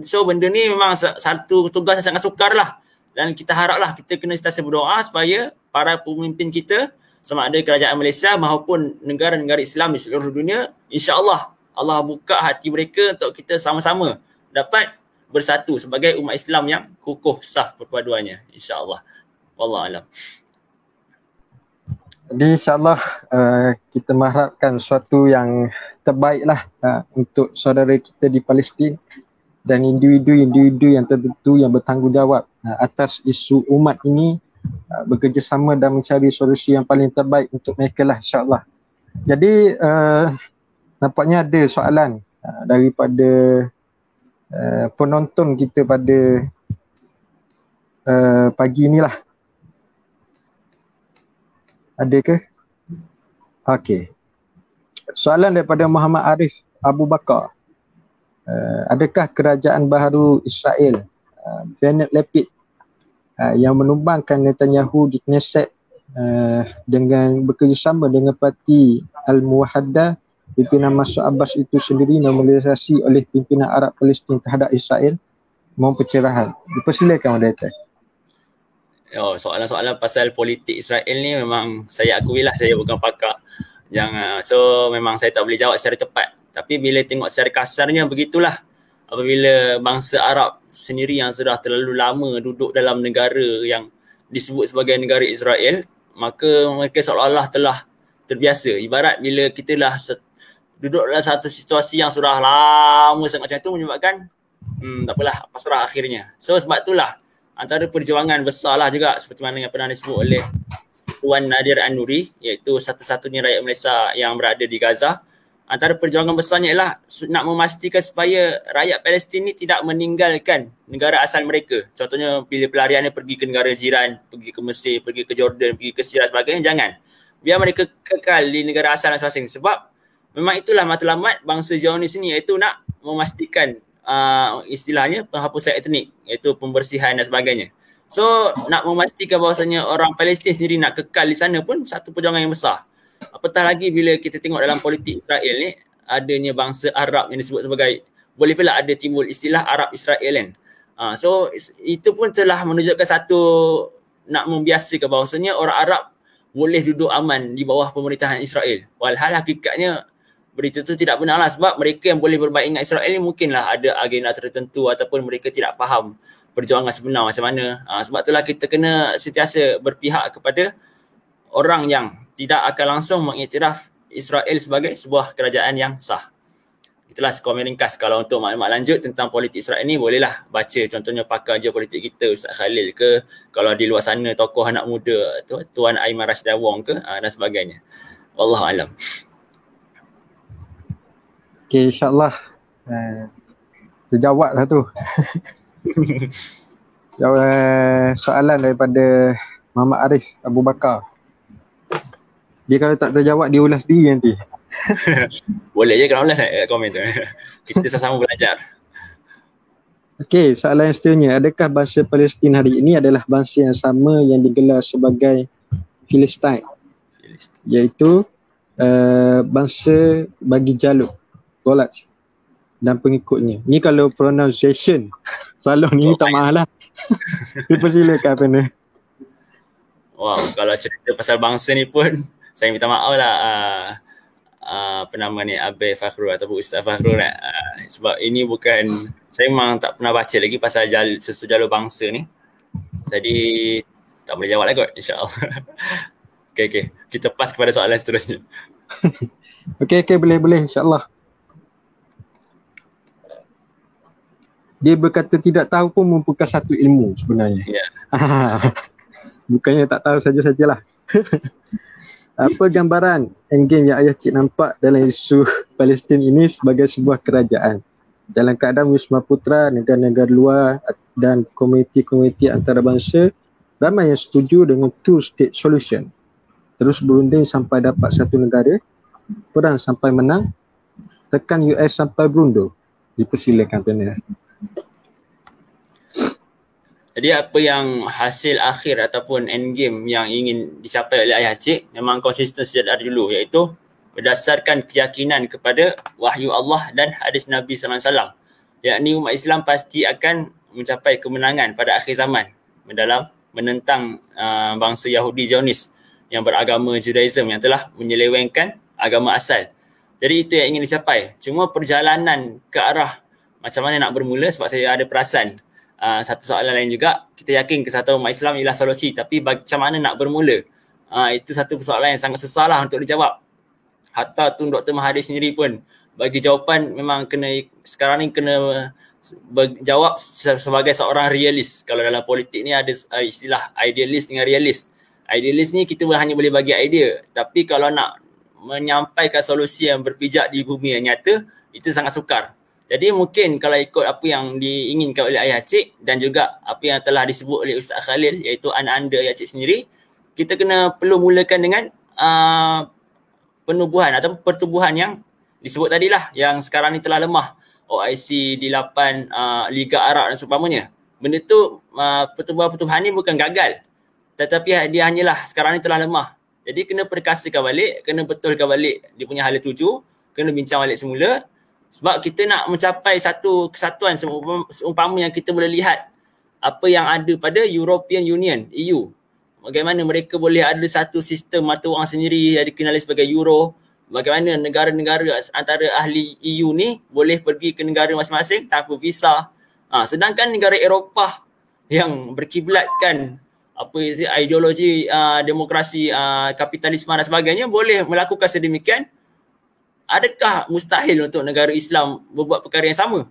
So benda ni memang satu tugas yang sangat sukar lah. Dan kita haraplah kita kena sentiasa berdoa supaya para pemimpin kita, sama ada kerajaan Malaysia maupun negara-negara Islam di seluruh dunia, insya-Allah Allah buka hati mereka untuk kita sama-sama dapat bersatu sebagai umat Islam yang kukuh saf perpaduannya, insya-Allah. Wallahu a'lam. Jadi insyaAllah kita mengharapkan sesuatu yang terbaiklah untuk saudara kita di Palestin dan individu-individu yang tertentu yang bertanggungjawab atas isu umat ini bekerjasama dan mencari solusi yang paling terbaik untuk mereka lah, insyaAllah. Jadi nampaknya ada soalan daripada penonton kita pada pagi inilah. Ada ke? Okey. Soalan daripada Muhammad Arif Abu Bakar. Adakah kerajaan baharu Israel, Bennett Lapid, yang menumbangkan Netanyahu di Knesset dengan bekerjasama dengan parti Al-Muwahhadah, pimpinan Mahmud Abbas itu sendiri normalisasi oleh pimpinan Arab Palestin terhadap Israel, mohon pencerahan. Dipersilakan moderator. Soalan-soalan pasal politik Israel ni memang saya akui lah saya bukan pakar. So memang saya tak boleh jawab secara tepat. Tapi bila tengok secara kasarnya begitulah. Apabila bangsa Arab sendiri yang sudah terlalu lama duduk dalam negara yang disebut sebagai negara Israel, maka mereka seolah-olah telah terbiasa. Ibarat bila kita lah duduk dalam satu situasi yang sudah lama sangat macam tu menyebabkan tak apalah, pasrah akhirnya. So sebab itulah antara perjuangan besar lah juga seperti mana yang pernah disebut oleh Tuan Nadir An-Nuri, iaitu satu-satunya rakyat Malaysia yang berada di Gaza. Antara perjuangan besarnya ialah nak memastikan supaya rakyat Palestin ni tidak meninggalkan negara asal mereka. Contohnya bila pelariannya pergi ke negara jiran, pergi ke Mesir, pergi ke Jordan, pergi ke Syria sebagainya, jangan. Biar mereka kekal di negara asal masing-masing. Sebab memang itulah matlamat bangsa Zionis ni, iaitu nak memastikan istilahnya penghapusan etnik, iaitu pembersihan dan sebagainya. So nak memastikan bahawasanya orang Palestin sendiri nak kekal di sana pun satu perjuangan yang besar. Apatah lagi bila kita tengok dalam politik Israel ni, adanya bangsa Arab yang disebut sebagai, boleh pula ada timbul istilah Arab Israel kan. So itu pun telah menunjukkan satu, nak membiasakan bahawasanya orang Arab boleh duduk aman di bawah pemerintahan Israel. Walhal hakikatnya berita itu tidak benar lah, sebab mereka yang boleh berbaik dengan Israel ni mungkinlah ada agenda tertentu ataupun mereka tidak faham perjuangan sebenar macam mana. Sebab itulah kita kena sentiasa berpihak kepada orang yang tidak akan langsung mengiktiraf Israel sebagai sebuah kerajaan yang sah. Itulah komen ringkas. Kalau untuk maklumat lanjut tentang politik Israel ni, bolehlah baca contohnya pakar geopolitik kita Ustaz Khalil ke, kalau di luar sana tokoh anak muda Tuan Aiman Rashidah Wong ke dan sebagainya. Wallahualam. Okay, insyaAllah terjawab lah tu. Soalan daripada Muhammad Arif Abu Bakar. Dia kalau tak terjawab dia ulas diri nanti. Boleh je kalau ulas komen tu. Kita sama-sama belajar. Okey, soalan yang seterusnya. Adakah bangsa Palestin hari ini adalah bangsa yang sama yang digelar sebagai Filistin? Iaitu bangsa bagi jaluk Golat dan pengikutnya. Ni kalau pronunciation salah ni tak mahal lah. Dipersilakan apa ni. Wow, kalau cerita pasal bangsa ni pun saya minta maaf lah apa nama ni, Abai Fakhrul ataupun Ustaz Fakhrul sebab ini bukan, saya memang tak pernah baca lagi pasal sesuatu jalur bangsa ni. Jadi tak boleh jawab lah kot, insyaAllah. Okay, kita pass kepada soalan seterusnya. Okay, boleh insyaAllah. Dia berkata tidak tahu pun merupakan satu ilmu sebenarnya. Yeah. Bukannya tak tahu saja-sajalah. Apa gambaran endgame yang ayah cik nampak dalam isu Palestin ini sebagai sebuah kerajaan? Dalam keadaan Wisma Putra, negara-negara luar dan komuniti-komuniti antarabangsa ramai yang setuju dengan two-state solution. Terus berunding sampai dapat satu negara, perang sampai menang, tekan US sampai berundur. Dipersilakan panel. Jadi apa yang hasil akhir ataupun endgame yang ingin dicapai oleh ayah cik memang konsisten sejak dari dulu, iaitu berdasarkan keyakinan kepada wahyu Allah dan hadis Nabi SAW, yakni umat Islam pasti akan mencapai kemenangan pada akhir zaman dalam menentang bangsa Yahudi Zionis yang beragama Judaism yang telah menyelewengkan agama asal. Jadi itu yang ingin dicapai. Cuma perjalanan ke arah macam mana nak bermula, sebab saya ada perasan satu soalan lain juga, kita yakin kesatuan umat Islam ialah solusi, tapi macam mana nak bermula Itu satu persoalan yang sangat susah lah untuk dijawab. Hatta Tun Dr. Mahathir sendiri pun bagi jawapan memang sekarang ni kena jawab sebagai seorang realis. Kalau dalam politik ni ada istilah idealis dengan realis. Idealis ni kita hanya boleh bagi idea, tapi kalau nak menyampaikan solusi yang berpijak di bumi yang nyata, itu sangat sukar. Jadi mungkin kalau ikut apa yang diinginkan oleh ayah cik dan juga apa yang telah disebut oleh Ustaz Khalil, iaitu anda ayah cik sendiri, kita perlu mulakan dengan penubuhan atau pertubuhan yang disebut tadilah, yang sekarang ni telah lemah. OIC, D8, Liga Arab dan seumpamanya. Benda tu pertubuhan-pertubuhan ni bukan gagal, tetapi dia hanyalah sekarang ni telah lemah. Jadi kena perkasakan balik, kena betulkan balik dia punya hala tuju, kena bincang balik semula. Sebab kita nak mencapai satu kesatuan seumpama yang kita boleh lihat apa yang ada pada European Union, EU. Bagaimana mereka boleh ada satu sistem mata wang sendiri yang dikenali sebagai euro. Bagaimana negara-negara antara ahli EU ni boleh pergi ke negara masing-masing tanpa visa. Sedangkan negara Eropah yang berkiblatkan ideologi demokrasi, kapitalisme dan sebagainya boleh melakukan sedemikian. Adakah mustahil untuk negara Islam berbuat perkara yang sama?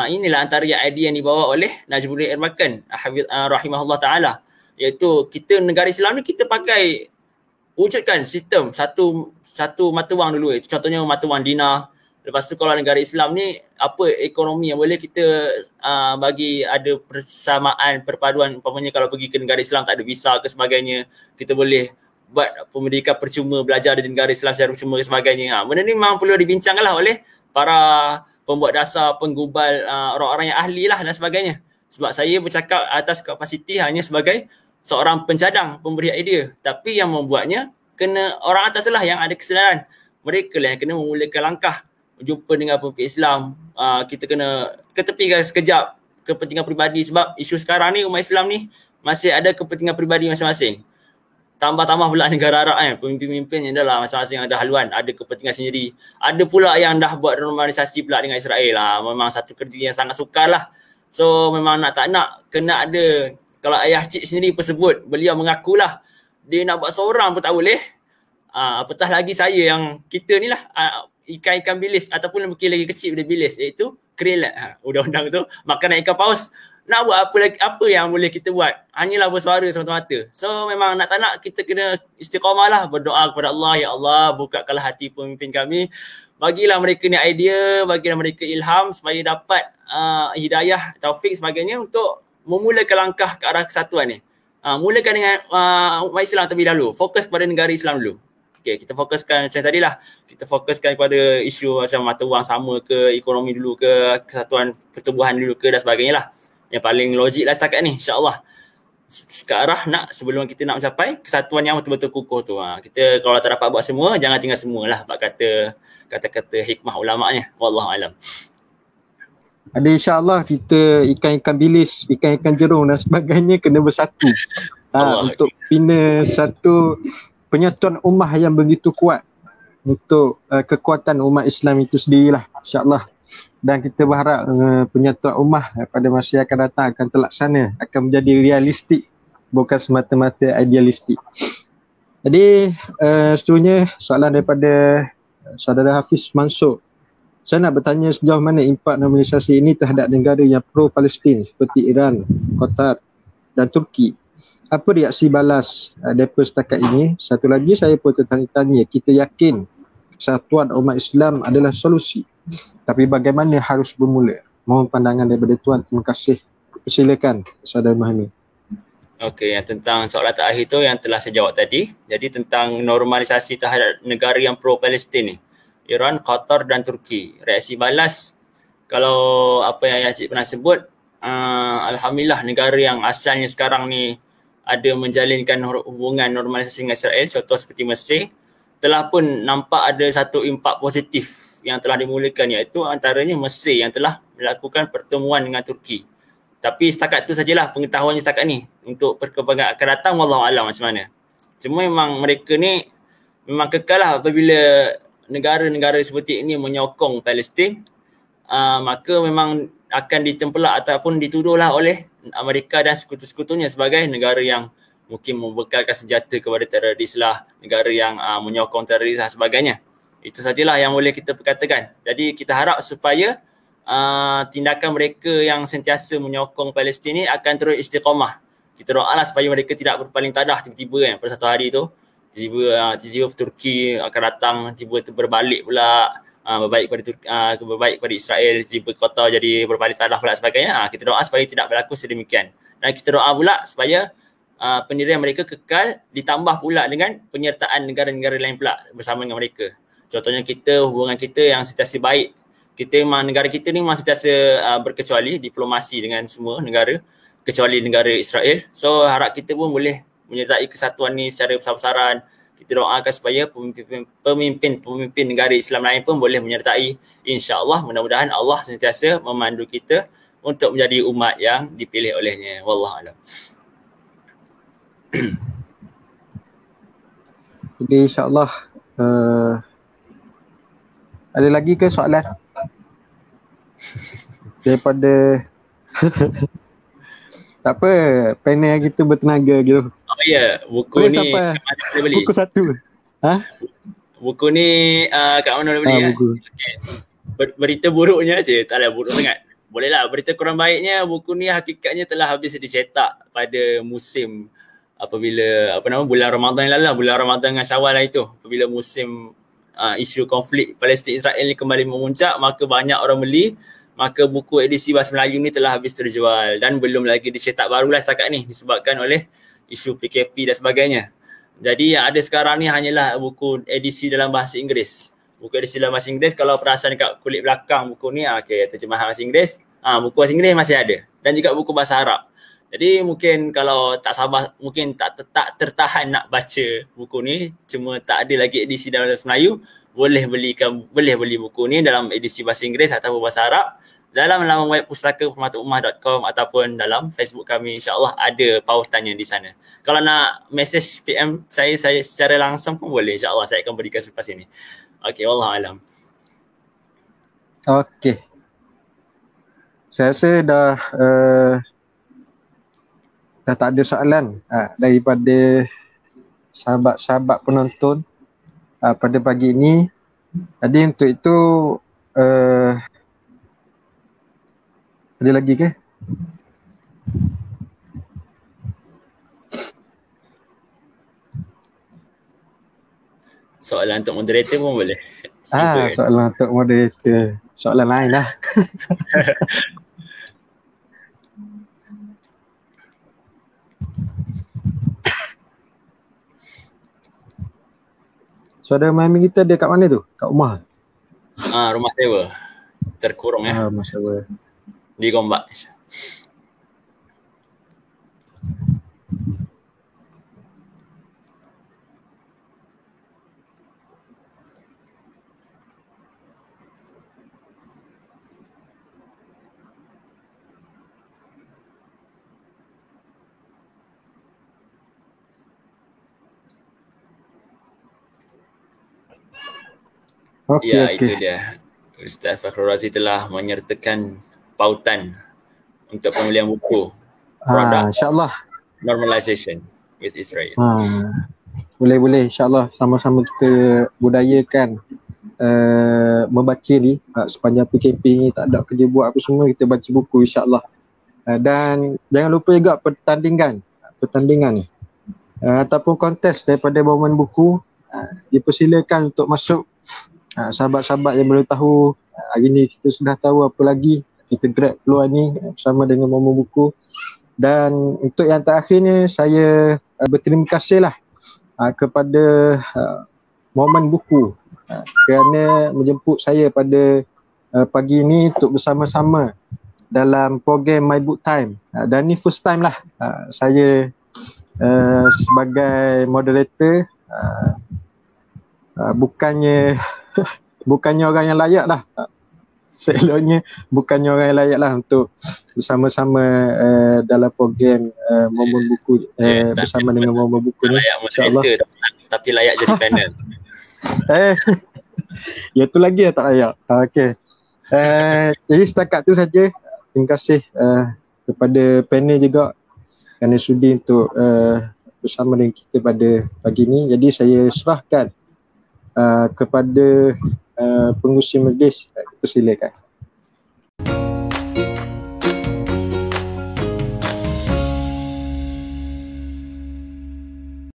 Inilah antara idea yang dibawa oleh Najmuddin Erbakan rahimahullah ta'ala, iaitu kita negara Islam ni kita pakai wujudkan sistem satu mata wang dulu, itu contohnya mata wang dinar. Lepas tu kalau negara Islam ni apa ekonomi yang boleh kita bagi ada persamaan, perpaduan. Umpamanya kalau pergi ke negara Islam tak ada visa ke sebagainya, kita boleh buat pendidikan percuma, belajar di negara Islam secara percuma dan sebagainya. Benda ni memang perlu dibincanglah oleh para pembuat dasar, penggubal, orang-orang yang ahli lah dan sebagainya. Sebab saya bercakap atas kapasiti hanya sebagai seorang pencadang, pemberi idea. Tapi yang membuatnya kena orang atas lah yang ada kesedaran. Mereka lah yang kena memulakan langkah berjumpa dengan pemimpin Islam. Kita kena ketepikan sekejap kepentingan peribadi, sebab isu sekarang ni umat Islam ni masih ada kepentingan peribadi masing-masing. Tambah-tambah pula negara Arab kan, pemimpin-pemimpin yang dah lah masing-masing ada haluan, ada kepentingan sendiri. Ada pula yang dah buat normalisasi pula dengan Israel lah. Memang satu kerja yang sangat sukar lah. So memang nak tak nak kena ada. Kalau ayah cik sendiri persebut, beliau mengakulah dia nak buat seorang pun tak boleh. Apatah lagi saya yang kita ni lah ikan-ikan bilis ataupun mungkin lagi kecil daripada bilis, iaitu krill. Undang-undang tu makanan ikan paus. Nak buat apa yang boleh kita buat? Hanyalah bersuara semata-mata. So memang nak tak nak kita kena istiqamah lah, berdoa kepada Allah, ya Allah bukakanlah hati pemimpin kami, bagilah mereka ni idea, bagilah mereka ilham supaya dapat hidayah, taufik sebagainya untuk memulakan langkah ke arah kesatuan ni. Mulakan dengan umat Islam terlebih dahulu. Fokus kepada negara Islam dulu. Okay, kita fokuskan macam tadilah. Kita fokuskan kepada isu macam mata wang sama ke, ekonomi dulu ke, kesatuan pertubuhan dulu ke dan sebagainya lah. Yang paling logik lah setakat ni, insyaAllah. Sekarang sebelum kita nak mencapai kesatuan yang betul-betul kukuh tu. Kita kalau tak dapat buat semua, jangan tinggal semualah. Kata-kata hikmah ulama'nya. Wallahualam. Ada insyaAllah kita ikan-ikan bilis, ikan-ikan jerung dan sebagainya kena bersatu. Untuk bina satu penyatuan ummah yang begitu kuat untuk kekuatan umat Islam itu sendirilah, insyaAllah. Dan kita berharap penyatuan ummah pada masa yang akan datang akan terlaksana, akan menjadi realistik, bukan semata-mata idealistik. Jadi seterusnya soalan daripada saudara Hafiz Mansur. Saya nak bertanya sejauh mana impak normalisasi ini terhadap negara yang pro-Palestin seperti Iran, Qatar dan Turki. Apa reaksi balas daripada setakat ini? Satu lagi saya pun tertanya, kita yakin kesatuan umat Islam adalah solusi. Tapi bagaimana harus bermula? Mohon pandangan daripada Tuan. Terima kasih. Silakan Saudara Mahami. Okey, yang tentang soalan terakhir tu yang telah saya jawab tadi. Jadi tentang normalisasi terhadap negara yang pro-Palestin ni, Iran, Qatar dan Turki. Reaksi balas, kalau apa yang Cik pernah sebut, alhamdulillah negara yang asalnya sekarang ni ada menjalinkan hubungan normalisasi dengan Israel, contoh seperti Mesir, telah pun nampak ada satu impak positif yang telah dimulakan, iaitu antaranya Mesir yang telah melakukan pertemuan dengan Turki. Tapi setakat tu sajalah pengetahuannya setakat ni. Untuk perkembangan akan datang, wallahualam macam mana. Cuma memang mereka ni memang kekal lah apabila negara-negara seperti ini menyokong Palestin, maka memang akan ditempelak ataupun dituduhlah oleh Amerika dan sekutu-sekutunya sebagai negara yang mungkin membekalkan senjata kepada teroris lah, negara yang menyokong teroris dan sebagainya. Itu sajalah yang boleh kita perkatakan. Jadi kita harap supaya tindakan mereka yang sentiasa menyokong Palestin ni akan terus istiqamah. Kita doalah supaya mereka tidak berpaling tadah tiba-tiba kan pada satu hari tu. Tiba-tiba Turki akan datang, tiba-tiba berbalik pula, berbaik kepada Israel, tiba Qatar jadi berpaling tadah pula sebagainya. Kita doa supaya tidak berlaku sedemikian. Dan kita doa pula supaya pendirian mereka kekal, ditambah pula dengan penyertaan negara-negara lain pula bersama dengan mereka. Contohnya kita, hubungan kita yang sentiasa baik. Negara kita ni memang sentiasa berkecuali diplomasi dengan semua negara kecuali negara Israel. So harap kita pun boleh menyertai kesatuan ni secara besar-besaran. Kita doakan supaya pemimpin negara Islam lain pun boleh menyertai. InsyaAllah, mudah-mudahan Allah sentiasa memandu kita untuk menjadi umat yang dipilih olehnya. Wallahualam. Jadi insyaAllah ada lagi ke soalan daripada tak apa, panel kita bertenaga gitu. Oh ya, buku boleh ni sampai kat mana boleh beli? buku satu. Buku ni kat mana boleh beli? Okay. Berita buruknya je, taklah buruk sangat. Bolehlah, berita kurang baiknya, buku ni hakikatnya telah habis dicetak pada musim apabila bulan Ramadan yang lalu, bulan Ramadan dengan Syawal lah itu. Apabila musim isu konflik Palestin Israel ni kembali memuncak, maka banyak orang beli. Maka buku edisi bahasa Melayu ni telah habis terjual dan belum lagi dicetak barulah setakat ni disebabkan oleh isu PKP dan sebagainya. Jadi yang ada sekarang ni hanyalah buku edisi dalam bahasa Inggeris. Buku edisi dalam bahasa Inggeris, kalau perasan dekat kulit belakang buku ni, terjemahan bahasa Inggeris. Buku bahasa Inggeris masih ada. Dan juga buku bahasa Arab. Jadi mungkin kalau tak sabar, mungkin tak tertahan nak baca buku ni, cuma tak ada lagi edisi dalam bahasa Melayu, boleh beli buku ni dalam edisi bahasa Inggeris ataupun bahasa Arab dalam laman web pustakapermataummah.com ataupun dalam Facebook kami. InsyaAllah ada pautannya di sana. Kalau nak message PM saya secara langsung pun boleh. InsyaAllah saya akan berikan selepas ini. Okey, wallahualam. Okey. Saya rasa dah tak ada soalan daripada sahabat-sahabat penonton pada pagi ini. Jadi untuk itu ada lagi ke? Soalan untuk moderator pun boleh. Soalan untuk moderator. Soalan lain lah. Saudara mami kita ada kat mana tu? Kat rumah? Rumah sewa. Terkurung rumah sewa. Di Gombak. Okay. Itu dia. Ustaz Fakhrul Razi telah menyertakan pautan untuk pembelian buku produk InsyaAllah normalization with Israel. Boleh insyaAllah sama-sama kita budayakan membaca ni sepanjang PKP ni, tak ada kerja buat apa semua, kita baca buku insyaAllah. Dan jangan lupa juga pertandingan ni ataupun kontes daripada Bauman Buku, dipersilakan untuk masuk. Sahabat-sahabat yang belum tahu, hari ni kita sudah tahu apa lagi, kita grab peluang ni bersama dengan Bauman Buku. Dan untuk yang terakhirnya, saya berterima kasihlah kepada Bauman Buku kerana menjemput saya pada pagi ini untuk bersama-sama dalam program My Book Time. Dan ni first time lah saya sebagai moderator, bukannya orang yang layak lah. Seloknya bukannya orang yang layak lah untuk bersama-sama dalam program Bauman Buku bersama dengan Bauman Buku ni. Layak moderator tapi layak jadi panel. Ya tu lagi tak layak. Okey. Jadi setakat tu saja. Terima kasih kepada panel juga kerana sudi untuk bersama dengan kita pada pagi ini. Jadi saya serahkan kepada pengurusi majlis. Persilakan.